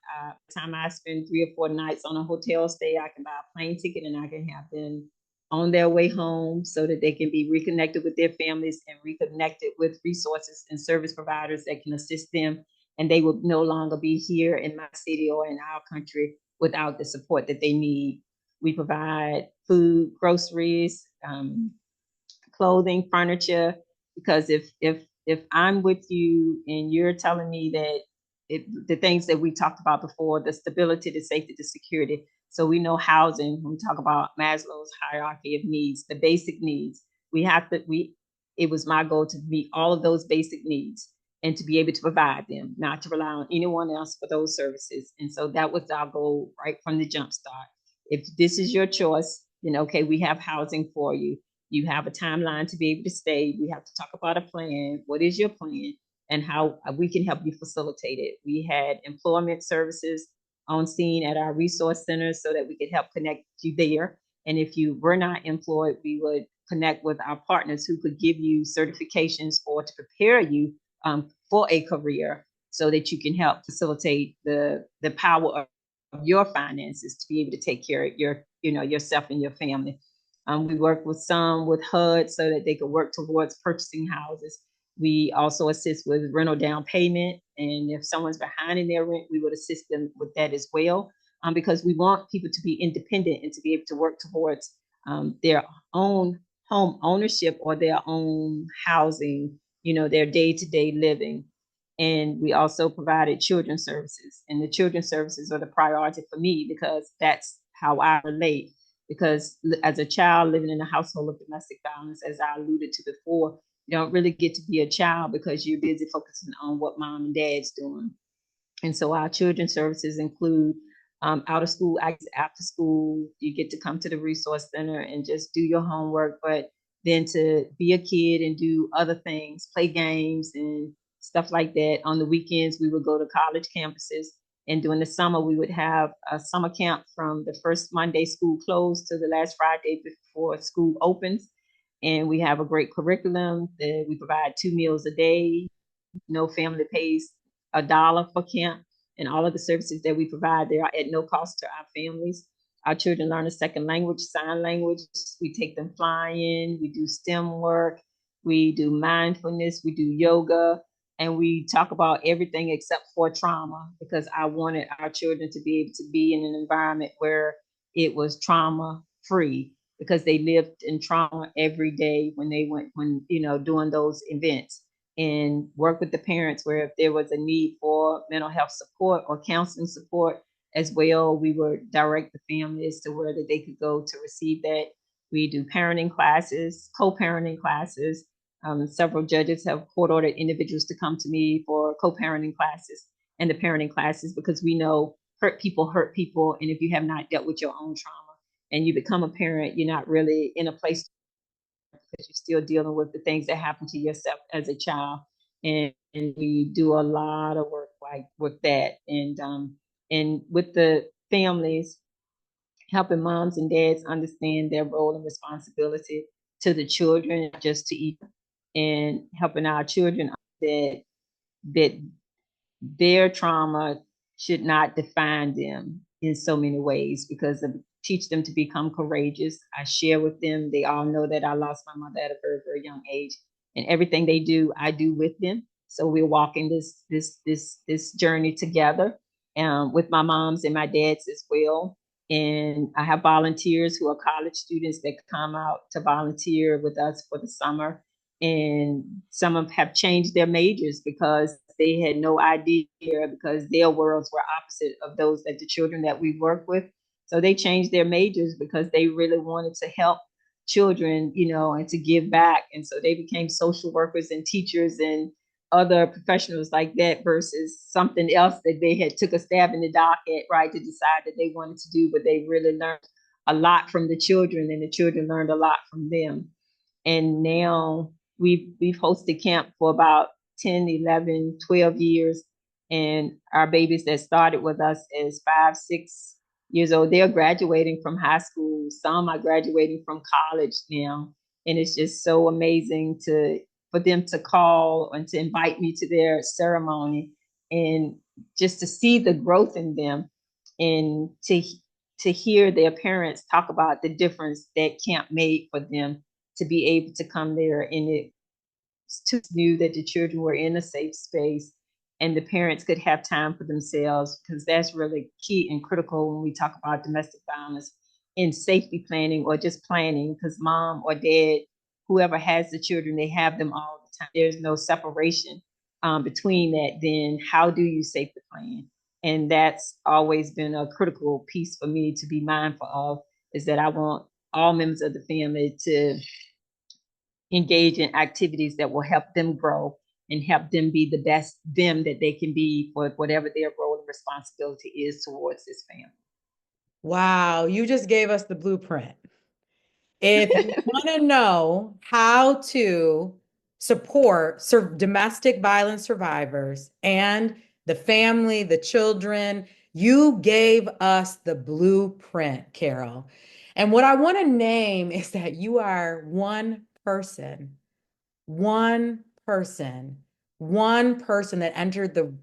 The time I spend 3 or 4 nights on a hotel stay, I can buy a plane ticket and I can have them on their way home so that they can be reconnected with their families and reconnected with resources and service providers that can assist them. And they will no longer be here in my city or in our country without the support that they need. We provide food, groceries, clothing, furniture, because if I'm with you and you're telling me that the things that we talked about before, the stability, the safety, the security. So we know housing, when we talk about Maslow's hierarchy of needs, the basic needs, it was my goal to meet all of those basic needs and to be able to provide them, not to rely on anyone else for those services. And so that was our goal right from the jump start. If this is your choice, then okay, we have housing for you. You have a timeline to be able to stay. We have to talk about a plan. What is your plan and how we can help you facilitate it? We had employment services on scene at our resource centers so that we could help connect you there. And if you were not employed, we would connect with our partners who could give you certifications or to prepare you for a career so that you can help facilitate the power of your finances to be able to take care of yourself and your family. We work with some with HUD so that they could work towards purchasing houses. We also assist with rental down payment. And if someone's behind in their rent, we would assist them with that as well. Because we want people to be independent and to be able to work towards their own home ownership or their own housing, their day-to-day living. And we also provided children's services. And the children's services are the priority for me because that's how I relate. Because as a child living in a household of domestic violence, as I alluded to before, you don't really get to be a child because you're busy focusing on what mom and dad's doing. And so our children's services include out of school, after school, you get to come to the resource center and just do your homework, but then to be a kid and do other things, play games and stuff like that. On the weekends, we would go to college campuses. And during the summer, we would have a summer camp from the first Monday school closed to the last Friday before school opens. And we have a great curriculum that we provide 2 meals a day. No family pays $1 for camp, and all of the services that we provide there are at no cost to our families. Our children learn a second language, sign language. We take them flying. We do STEM work. We do mindfulness. We do yoga. And we talk about everything except for trauma, because I wanted our children to be able to be in an environment where it was trauma free, because they lived in trauma every day when they went, when, doing those events. And work with the parents where if there was a need for mental health support or counseling support as well, we would direct the families to where that they could go to receive that. We do parenting classes, co-parenting classes. Several judges have court-ordered individuals to come to me for co-parenting classes and the parenting classes, because we know hurt people. And if you have not dealt with your own trauma and you become a parent, you're not really in a place, because you're still dealing with the things that happened to yourself as a child. And we do a lot of work like with that, and with the families, helping moms and dads understand their role and responsibility to the children, not just to each, and helping our children that their trauma should not define them in so many ways, because of teach them to become courageous. I share with them. They all know that I lost my mother at a very, very young age, and everything they do, I do with them. So we're walking this journey together, with my moms and my dads as well. And I have volunteers who are college students that come out to volunteer with us for the summer, and some of them have changed their majors because they had no idea, because their worlds were opposite of those that the children that we work with. So they changed their majors because they really wanted to help children, and to give back. And so they became social workers and teachers and other professionals like that, versus something else that they had took a stab in the dark at, right, to decide that they wanted to do. But they really learned a lot from the children, and the children learned a lot from them. And now we've hosted camp for about 10, 11, 12 years. And our babies that started with us as 5, 6 years old, they're graduating from high school. Some are graduating from college now. And it's just so amazing for them to call and to invite me to their ceremony, and just to see the growth in them, and to hear their parents talk about the difference that camp made for them, to be able to come there, and it knew that the children were in a safe space and the parents could have time for themselves, because that's really key and critical when we talk about domestic violence in safety planning, or just planning, because mom or dad, whoever has the children, they have them all the time. There's no separation between that. Then how do you safely plan? And that's always been a critical piece for me to be mindful of, is that I want all members of the family to engage in activities that will help them grow and help them be the best them that they can be for whatever their role and responsibility is towards this family. Wow, you just gave us the blueprint. If you want to know how to support domestic violence survivors and the family, the children, you gave us the blueprint, Carol. And what I want to name is that you are one person, one person that entered the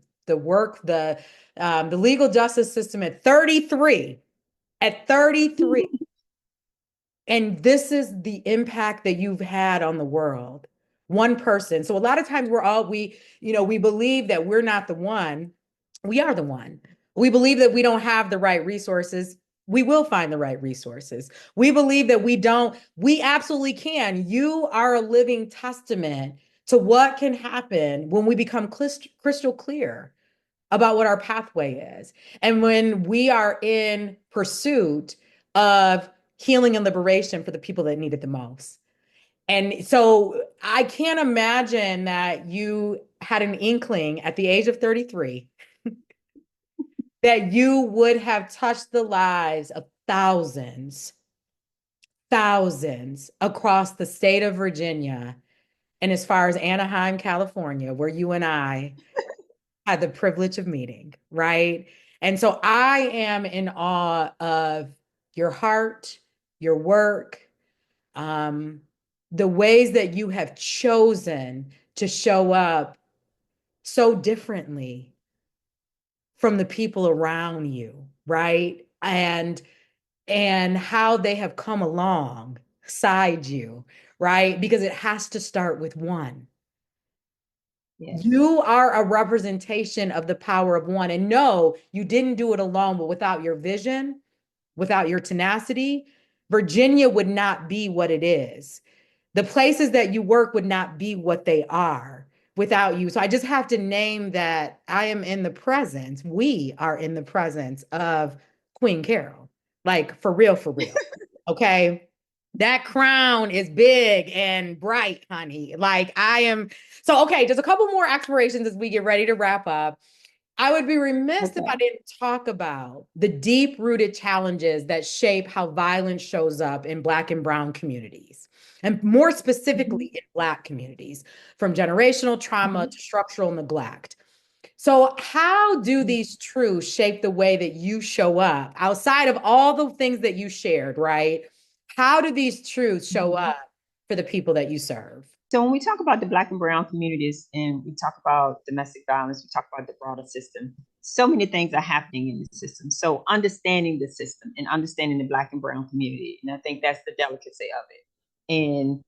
legal justice system at 33, at 33. And this is the impact that you've had on the world. One person. So a lot of times we believe that we're not the one. We are the one. We believe that we don't have the right resources. We will find the right resources. We believe that we absolutely can. You are a living testament to what can happen when we become crystal clear about what our pathway is. And when we are in pursuit of healing and liberation for the people that need it the most. And so I can't imagine that you had an inkling at the age of 33 that you would have touched the lives of thousands across the state of Virginia and as far as Anaheim, California, where you and I had the privilege of meeting, right? And so I am in awe of your heart, your work, um, the ways that you have chosen to show up so differently from the people around you, right? And how they have come alongside you, right? Because it has to start with one. Yes. You are a representation of the power of one. And no, you didn't do it alone, but without your vision, without your tenacity, Virginia would not be what it is. The places that you work would not be what they are without you. So I just have to name that I am in the presence, we are in the presence of Queen Carol. Like for real, for real. Okay. That crown is big and bright, honey. Like I am. So, okay, just a couple more explorations as we get ready to wrap up. I would be remiss if I Okay. didn't talk about the deep rooted challenges that shape how violence shows up in Black and Brown communities, and more specifically Mhm. in Black communities, from generational trauma Mhm. to structural neglect. So, how do Mhm. these truths shape the way that you show up outside of all the things that you shared, right? How do these truths show Mhm. up for the people that you serve? So when we talk about the Black and Brown communities and we talk about domestic violence, we talk about the broader system. So many things are happening in the system. So understanding the system and understanding the Black and Brown community, and I think that's the delicacy of it. And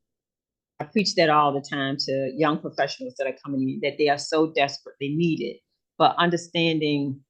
I preach that all the time to young professionals that are coming in, that they are so desperately needed, but understanding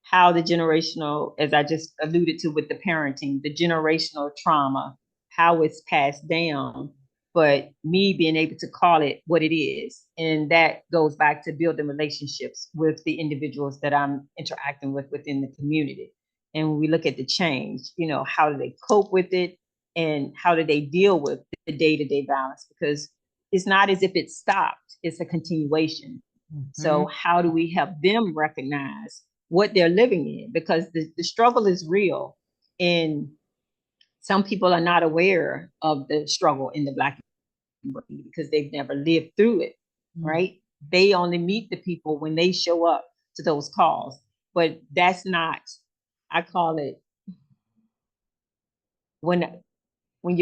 how the generational, as I just alluded to with the parenting, the generational trauma, how it's passed down, but me being able to call it what it is. And that goes back to building relationships with the individuals that I'm interacting with within the community. And when we look at the change, how do they cope with it and how do they deal with the day-to-day violence? Because it's not as if it stopped, it's a continuation. Mhm. So how do we help them recognize what they're living in? Because the struggle is real. And some people are not aware of the struggle in the Black community because they've never lived through it, Mhm. right? They only meet the people when they show up to those calls. But that's not, I call it, when when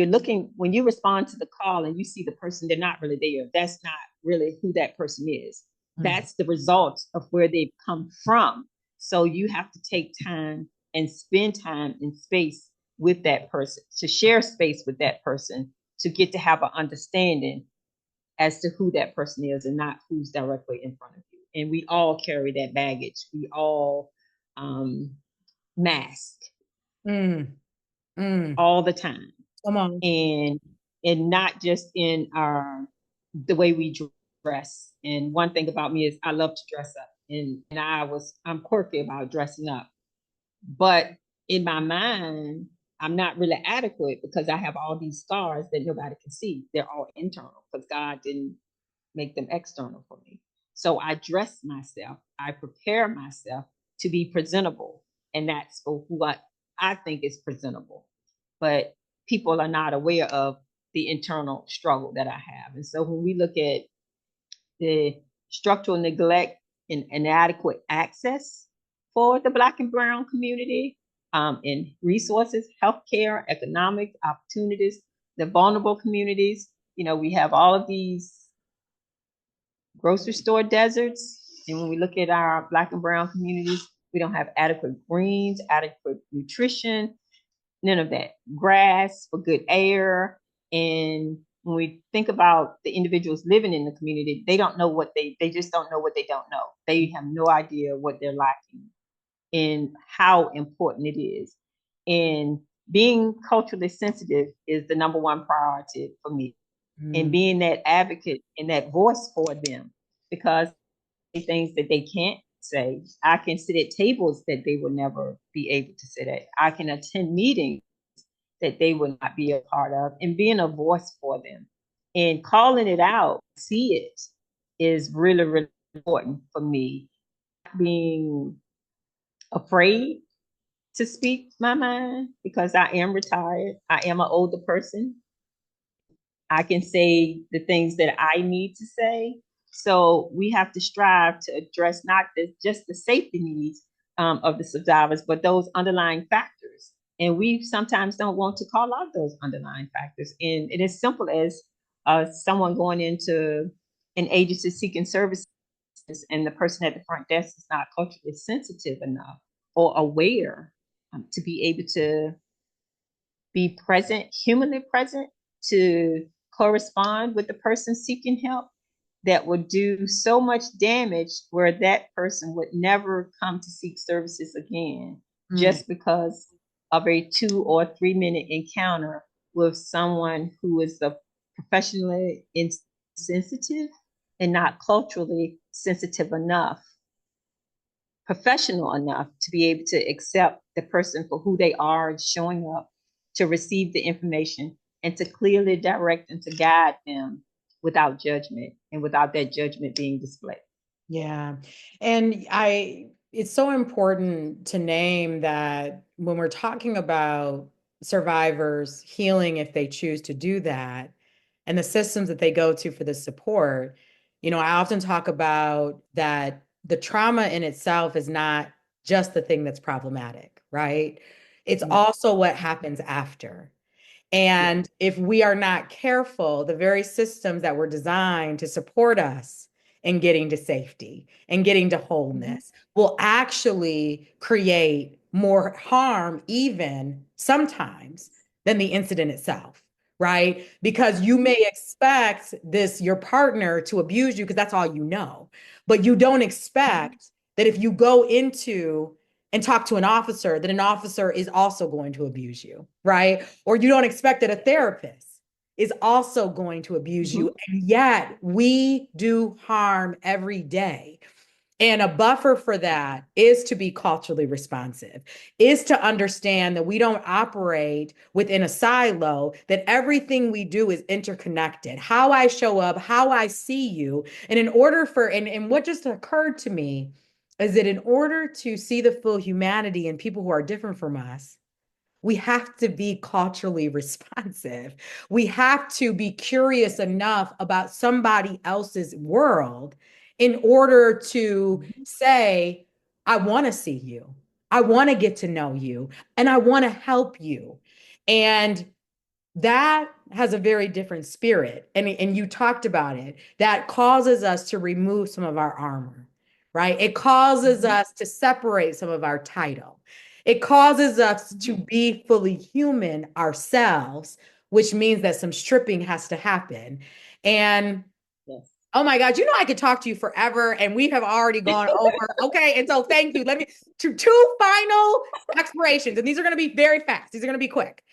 you respond to the call and you see the person, they're not really there. That's not really who that person is. Mhm. That's the result of where they've come from. So you have to take time and spend time and space with that person, to share space with that person, to get to have an understanding as to who that person is and not who's directly in front of you. And we all carry that baggage. We all um, mask Mm. Mm. all the time. Come on. and and not just in our the way we dress. And one thing about me is I love to dress up, and I'm quirky about dressing up, but in my mind I'm not really adequate because I have all these scars that nobody can see. They're all internal because God didn't make them external for me. So I dress myself, I prepare myself to be presentable, and that's for what I think is presentable. But people are not aware of the internal struggle that I have. And so when we look at the structural neglect and inadequate access for the Black and Brown community in resources, healthcare, economic opportunities, the vulnerable communities, we have all of these grocery store deserts. And when we look at our Black and Brown communities, we don't have adequate greens, adequate nutrition, none of that. Grass for good air. And when we think about the individuals living in the community, they just don't know what they don't know. They have no idea what they're lacking and how important it is. And being culturally sensitive is the number one priority for me, and Mm. being that advocate and that voice for them, because things that they can't say. I can sit at tables that they will never be able to sit at. I can attend meetings that they will not be a part of, and being a voice for them and calling it out, see it, is really, really important for me. Being afraid to speak my mind because I am retired. I am an older person. I can say the things that I need to say. So we have to strive to address not just the safety needs of the survivors, but those underlying factors. And we sometimes don't want to call out those underlying factors. And it is simple as someone going into an agency seeking services and the person at the front desk is not culturally sensitive enough or aware to be able to be present, humanly present, to correspond with the person seeking help, that would do so much damage where that person would never come to seek services again Mm, just because of a 2 or 3 minute encounter with someone who is the professionally insensitive and not culturally sensitive enough, professional enough to be able to accept the person for who they are and showing up to receive the information and to clearly direct and to guide them without judgment and without that judgment being displayed. yeah. It's so important to name that when we're talking about survivors healing, if they choose to do that, and the systems that they go to for the support, I often talk about that the trauma in itself is not just the thing that's problematic, right? It's Mm. also what happens after. Yeah. And if we are not careful, the very systems that were designed to support us in getting to safety and getting to Mm-hmm. wholeness will actually create more harm, even sometimes, than the incident itself, right? Because you may expect your partner to abuse you because that's all you know, but you don't expect that if you go into and talk to an officer, that an officer is also going to abuse you, right? Or you don't expect that a therapist is also going to abuse Mm-hmm. you. And yet we do harm every day. And a buffer for that is to be culturally responsive, is to understand that we don't operate within a silo, that everything we do is interconnected. How I show up, how I see you. And in order for, and what just occurred to me is that in order to see the full humanity in people who are different from us, we have to be culturally responsive. We have to be curious enough about somebody else's world in order to Mm-hmm. say, I want to see you. I want to get to know you and I want to help you. And that has a very different spirit. And you talked about it. That causes us to remove some of our armor, right? It causes Mm-hmm. us to separate some of our title. It causes us Mm-hmm. to be fully human ourselves, which means that some stripping has to happen. And Yes. oh my God, I could talk to you forever, and we have already gone over. Okay. And so thank you. Let me to two final explorations, and these are going to be very fast. These are going to be quick.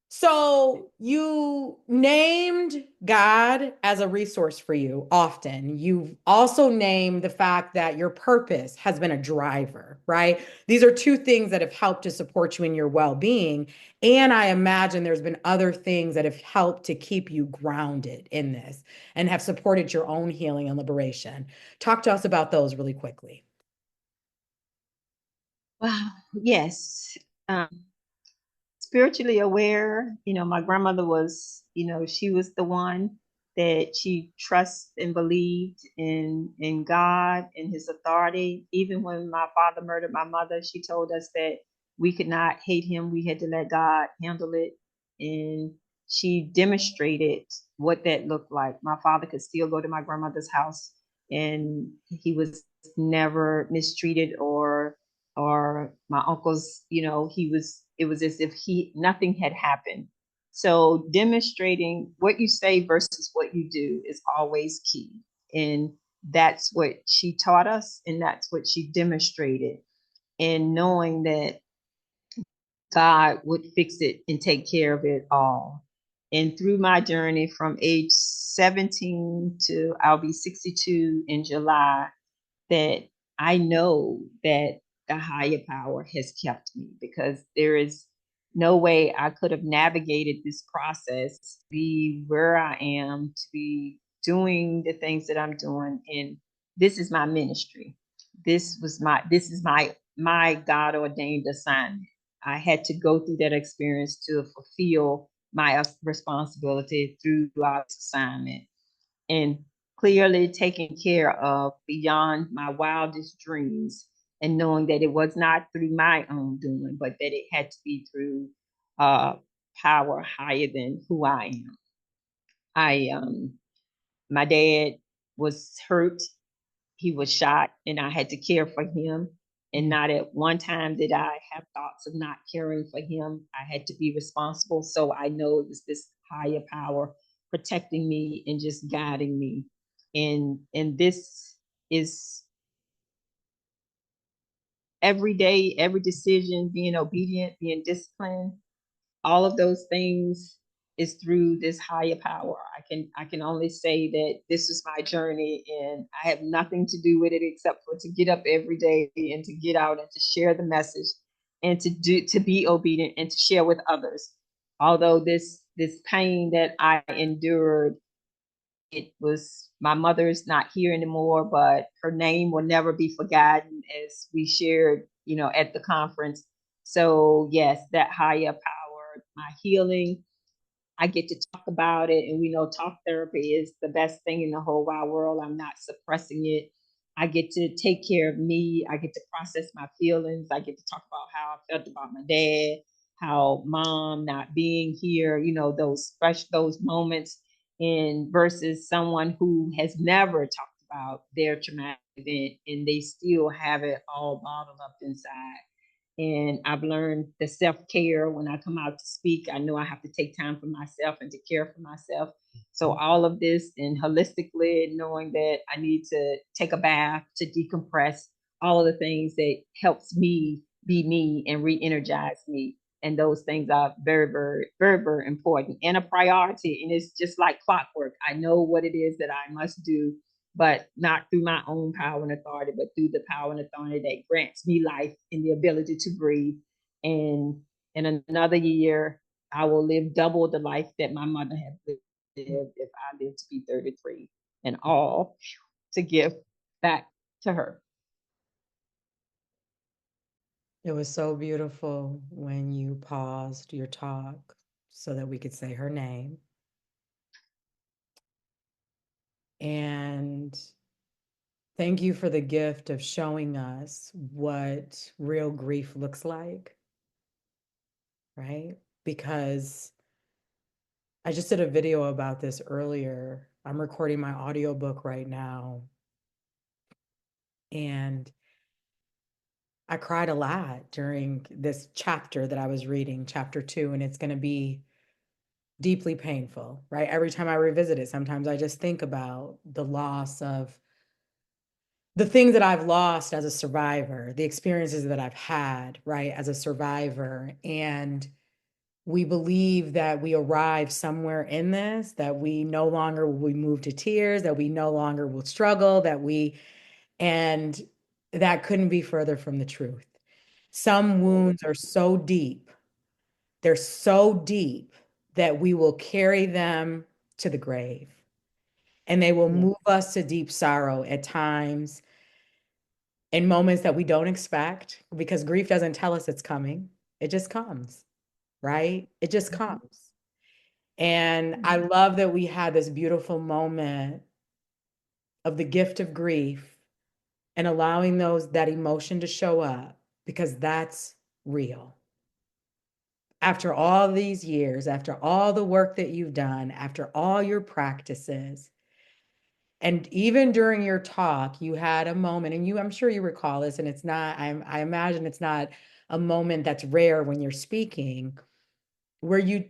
So you named God as a resource for you often. You've also named the fact that your purpose has been a driver, right? These are two things that have helped to support you in your well-being. And I imagine there's been other things that have helped to keep you grounded in this and have supported your own healing and liberation. Talk to us about those really quickly. Wow. Yes. Spiritually aware. My grandmother was, she was the one that she trusted and believed in God and his authority. Even when my father murdered my mother, she told us that we could not hate him. We had to let God handle it. And she demonstrated what that looked like. My father could still go to my grandmother's house and he was never mistreated or my uncle's, it was as if nothing had happened. So demonstrating what you say versus what you do is always key. And that's what she taught us, and that's what she demonstrated. And knowing that God would fix it and take care of it all. And through my journey from age 17 to I'll be 62 in July, that I know that the higher power has kept me, because there is no way I could have navigated this process to be where I am, to be doing the things that I'm doing. And this is my ministry. This is my my God ordained assignment. I had to go through that experience to fulfill my responsibility throughout this assignment. And clearly taking care of beyond my wildest dreams, and knowing that it was not through my own doing, but that it had to be through uh, power higher than who I am. I My dad was hurt. He was shot, and I had to care for him. And Mm. not at one time did I have thoughts of not caring for him. I had to be responsible. So I know it was this higher power protecting me and just guiding me. And this is every day, every decision, being obedient, being disciplined, all of those things is through this higher power. I can only say that this is my journey, and I have nothing to do with it except for to get up every day and to get out and to share the message, and to be obedient and to share with others. Although this pain that I endured, it was, my mother's not here anymore, but her name will never be forgotten, as we shared, at the conference. So yes, that higher power, my healing, I get to talk about it. And we know talk therapy is the best thing in the whole wide world. I'm not suppressing it. I get to take care of me. I get to process my feelings. I get to talk about how I felt about my dad, how mom not being here, those special, those moments, and versus someone who has never talked about their traumatic event and they still have it all bottled up inside. And I've learned the self-care. When I come out to speak, I know I have to take time for myself and to care for myself. So all of this, and holistically knowing that I need to take a bath to decompress, all of the things that helps me be me and re-energize me. And those things are very, very, very, very important and a priority. And it's just like clockwork. I know what it is that I must do, but not through my own power and authority, but through the power and authority that grants me life and the ability to breathe. And in another year, I will live double the life that my mother had lived if I live to be 33, and all to give back to her. It was so beautiful when you paused your talk so that we could say her name. And thank you for the gift of showing us what real grief looks like, right? Because I just did a video about this earlier. I'm recording my audiobook right now, and I cried a lot during this chapter that I was reading, chapter 2, and it's going to be deeply painful, right? Every time I revisit it, sometimes I just think about the loss of the things that I've lost as a survivor, the experiences that I've had, right, as a survivor. And we believe that we arrive somewhere in this, that we no longer will we move to tears, that we no longer will struggle, and that couldn't be further from the truth. Some wounds are so deep, they're so deep that we will carry them to the grave, and they will Yeah. move us to deep sorrow at times in moments that we don't expect, because grief doesn't tell us it's coming. It just comes, right? It just comes. And I love that we had this beautiful moment of the gift of grief and allowing that emotion to show up, because that's real. After all these years, after all the work that you've done, after all your practices, and even during your talk, you had a moment, and I'm sure you recall this, and it's not, I imagine it's not a moment that's rare when you're speaking, where you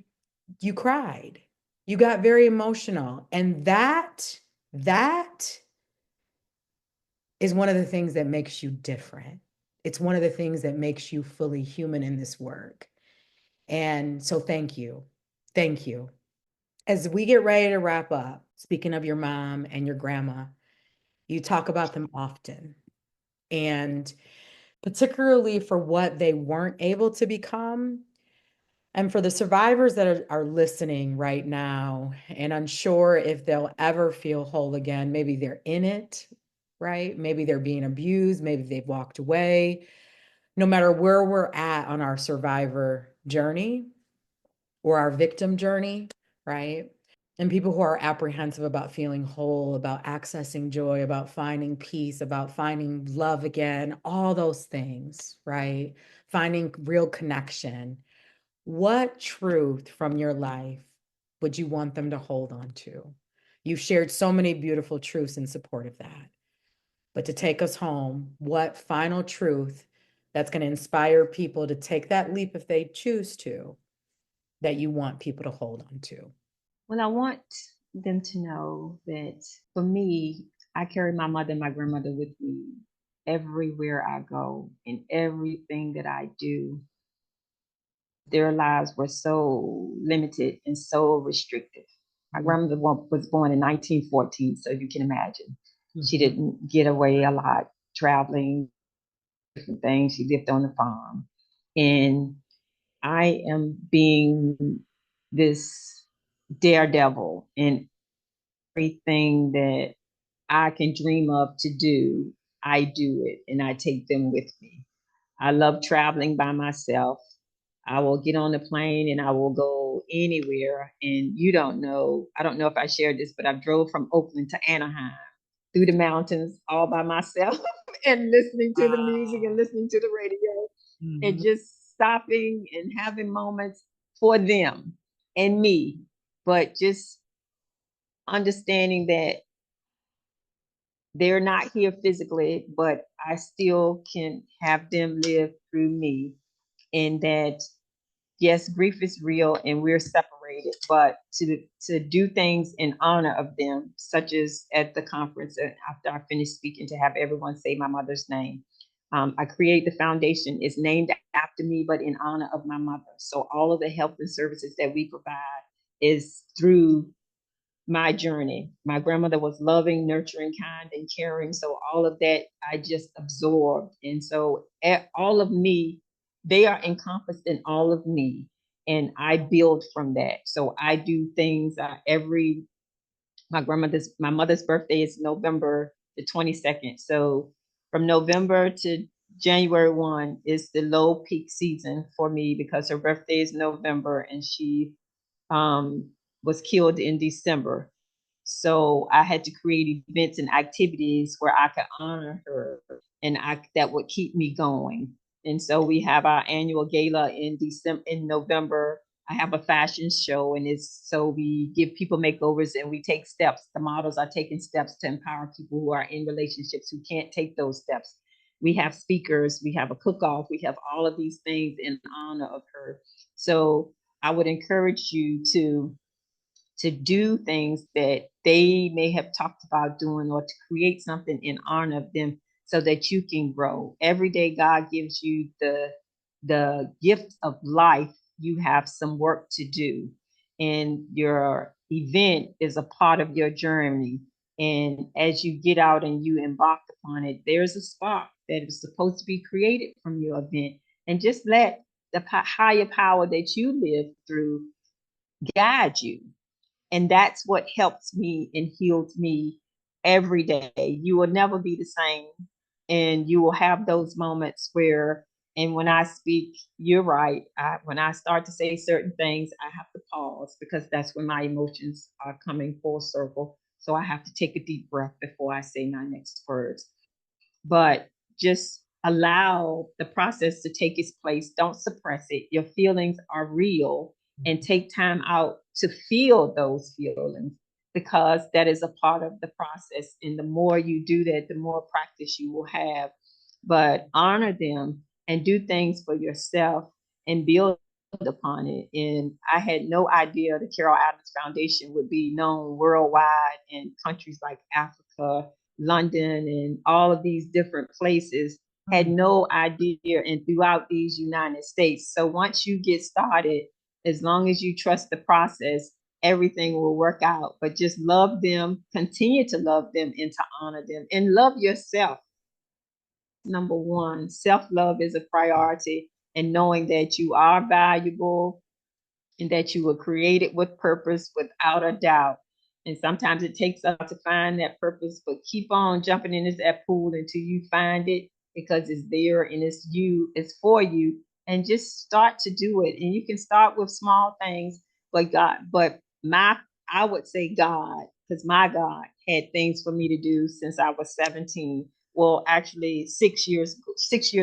cried. You got very emotional. And that is one of the things that makes you different. It's one of the things that makes you fully human in this work. And so thank you. Thank you. As we get ready to wrap up, speaking of your mom and your grandma, you talk about them often. And particularly for what they weren't able to become. And for the survivors that are listening right now and unsure if they'll ever feel whole again, maybe they're in it, right? Maybe they're being abused, maybe they've walked away. no matter where we're at on our survivor journey or our victim journey, right? And people who are apprehensive about feeling whole, about accessing joy, about finding peace, about finding love again, all those things, right? Finding real connection. What truth from your life would you want them to hold on to? You've shared so many beautiful truths in support of that. But to take us home, what final truth that's going to inspire people to take that leap if they choose to, that you want people to hold on to? Well, I want them to know that for me, I carry my mother and my grandmother with me everywhere I go and everything that I do. Their lives were so limited and so restricted. My grandmother was born in 1914, so you can imagine. She didn't get away a lot traveling, different things. She lived on the farm. And I am being this daredevil in everything that I can dream of to do. I do it and I take them with me. I love traveling by myself. I will get on the plane and I will go anywhere. And you don't know, I don't know if I shared this, but I drove from Oakland to Anaheim through the mountains all by myself and listening to the music and listening to the radio and just stopping and having moments for them and me. But just understanding that they're not here physically, but I still can have them live through me. And that yes, grief is real and we're separated, but to do things in honor of them, such as at the conference after I finished speaking, to have everyone say my mother's name. I create the foundation. It's named after me, but in honor of my mother. So all of the help and services that we provide is through my journey. My grandmother was loving, nurturing, kind, and caring. So all of that I just absorbed. And so all of me, they are encompassed in all of me. And I build from that. So I do things my mother's birthday is November the 22nd. So from November to January 1 is the low peak season for me because her birthday is November and she was killed in December. So I had to create events and activities where I could honor her and that would keep me going. And so we have our annual gala in November. I have a fashion show and it's so we give people makeovers and we take steps. The models are taking steps to empower people who are in relationships who can't take those steps. We have speakers, we have a cook-off, we have all of these things in honor of her. So I would encourage you to do things that they may have talked about doing or to create something in honor of them so that you can grow. Every day God gives you the gift of life, you have some work to do. And your event is a part of your journey. And as you get out and you embark upon it, there's a spark that is supposed to be created from your event. And just let the higher power that you live through guide you. And that's what helps me and heals me every day. You will never be the same. And you will have those moments where, and when I speak, you're right. When I start to say certain things, I have to pause because that's when my emotions are coming full circle. So I have to take a deep breath before I say my next words. But just allow the process to take its place. Don't suppress it. Your feelings are real and take time out to feel those feelings because that is a part of the process. And the more you do that, the more practice you will have. But honor them and do things for yourself and build upon it. And I had no idea the Carol Adams Foundation would be known worldwide in countries like Africa, London, and all of these different places. Had no idea, and throughout these United States. So once you get started, as long as you trust the process, everything will work out. But just love them, continue to love them, and to honor them, and love yourself. Number one, self love is a priority, and knowing that you are valuable and that you were created with purpose without a doubt. And sometimes it takes us to find that purpose, but keep on jumping into that pool until you find it because it's there and it's you, it's for you. And just start to do it. And you can start with small things, but I would say God, because my God had things for me to do since I was 17. Well, actually 6 years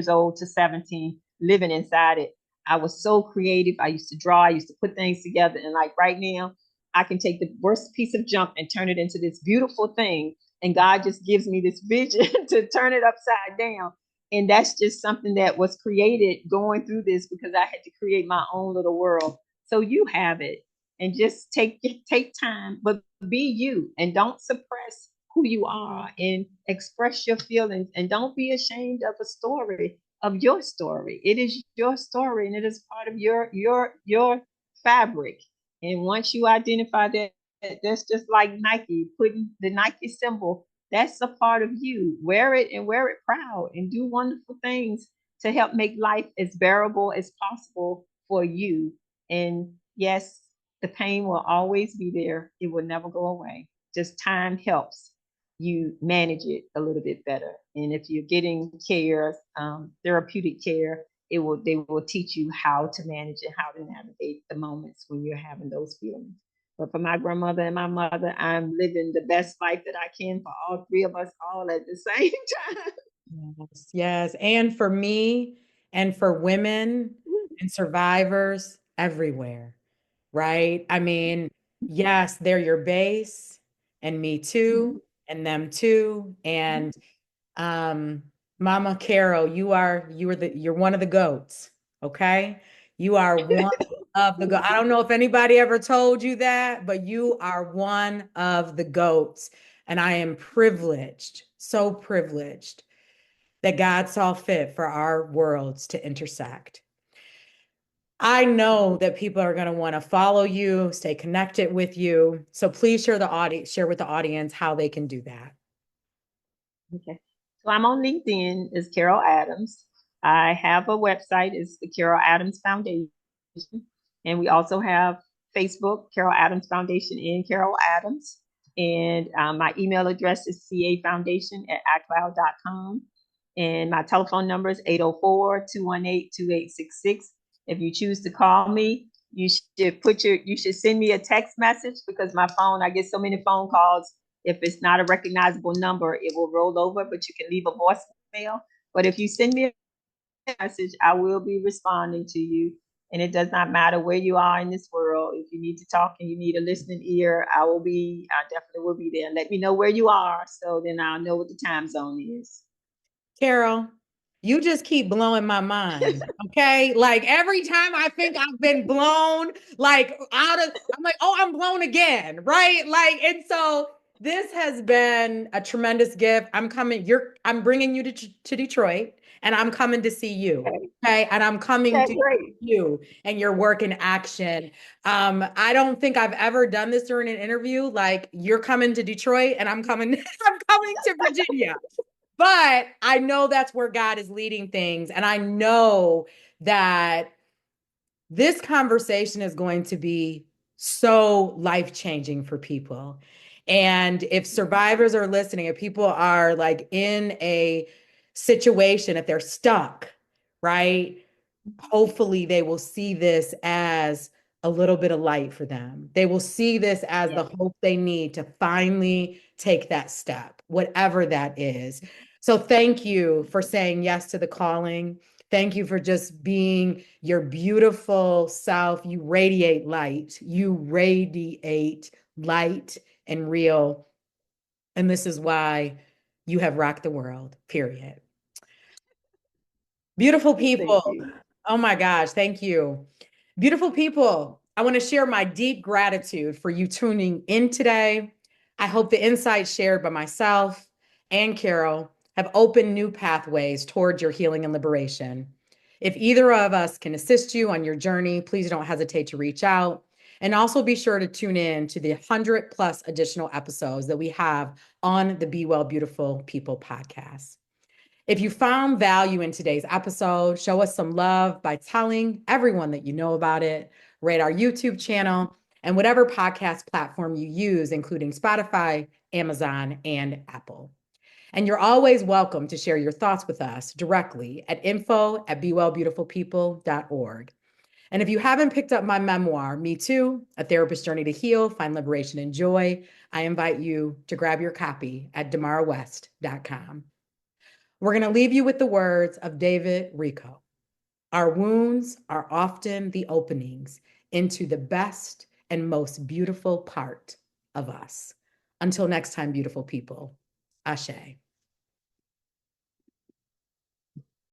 old to 17, living inside it. I was so creative. I used to draw, I used to put things together. And like right now, I can take the worst piece of junk and turn it into this beautiful thing. And God just gives me this vision to turn it upside down. And that's just something that was created going through this, because I had to create my own little world. So you have it, and just take time, but be you, and don't suppress who you are, and express your feelings, and don't be ashamed of a story, of your story. It is your story, and it is part of your fabric. And once you identify that, that's just like Nike putting the Nike symbol. That's a part of you. Wear it, and wear it proud, and do wonderful things to help make life as bearable as possible for you. And yes, the pain will always be there. It will never go away. Just time helps you manage it a little bit better. And if you're getting care, therapeutic care, they will teach you how to manage and how to navigate the moments when you're having those feelings. But for my grandmother and my mother, I'm living the best life that I can for all three of us, all at the same time. Yes, yes. And for me, and for women and survivors everywhere, right? I mean, yes, they're your base, and me too, and them too. And um, Mama Carol, you're one of the goats, okay? You are one of the goats. I don't know if anybody ever told you that, but you are one of the goats. And I am privileged, so privileged that God saw fit for our worlds to intersect. I know that people are going to want to follow you, stay connected with you. So please share with the audience how they can do that. Okay. So I'm on LinkedIn as Carol Adams. I have a website, it's the Carol Adams Foundation. And we also have Facebook, Carol Adams Foundation and Carol Adams. And my email address is cafoundation@icloud.com. And my telephone number is 804-218-2866. If you choose to call me, you should send me a text message, because my phone, I get so many phone calls. If it's not a recognizable number, it will roll over, but you can leave a voicemail. But if you send me a message, I will be responding to you. And it does not matter where you are in this world. If you need to talk and you need a listening ear, I definitely will be there. Let me know where you are, so then I'll know what the time zone is. Carol, you just keep blowing my mind. Okay. Like every time I think I've been blown, like I'm like, oh, I'm blown again. Right. Like, and so this has been a tremendous gift. I'm bringing you to Detroit, and I'm coming to see you. Okay, Okay. And I'm coming okay, to great. you and your work in action. I don't think I've ever done this during an interview. Like you're coming to Detroit and I'm coming, I'm coming to Virginia. But I know that's where God is leading things. And I know that this conversation is going to be so life changing for people. And if survivors are listening, if people are like in a situation, if they're stuck, right? Hopefully they will see this as a little bit of light for them. They will see this as Yeah. the hope they need to finally take that step, whatever that is. So thank you for saying yes to the calling. Thank you for just being your beautiful self. You radiate light. You radiate light and real. And this is why you have rocked the world, period. Beautiful Thank people. you. Oh my gosh, thank you. Beautiful people, I want to share my deep gratitude for you tuning in today. I hope the insights shared by myself and Carol have opened new pathways towards your healing and liberation. If either of us can assist you on your journey, please don't hesitate to reach out. And also be sure to tune in to the 100 plus additional episodes that we have on the Be Well Beautiful People podcast. If you found value in today's episode, show us some love by telling everyone that you know about it. Rate our YouTube channel and whatever podcast platform you use, including Spotify, Amazon, and Apple. And you're always welcome to share your thoughts with us directly at info@bewellbeautifulpeople.org. And if you haven't picked up my memoir, Me Too, A Therapist's Journey to Heal, Find Liberation and Joy, I invite you to grab your copy at demarrawest.com. We're going to leave you with the words of David Rico. Our wounds are often the openings into the best and most beautiful part of us. Until next time, beautiful people, Ashe.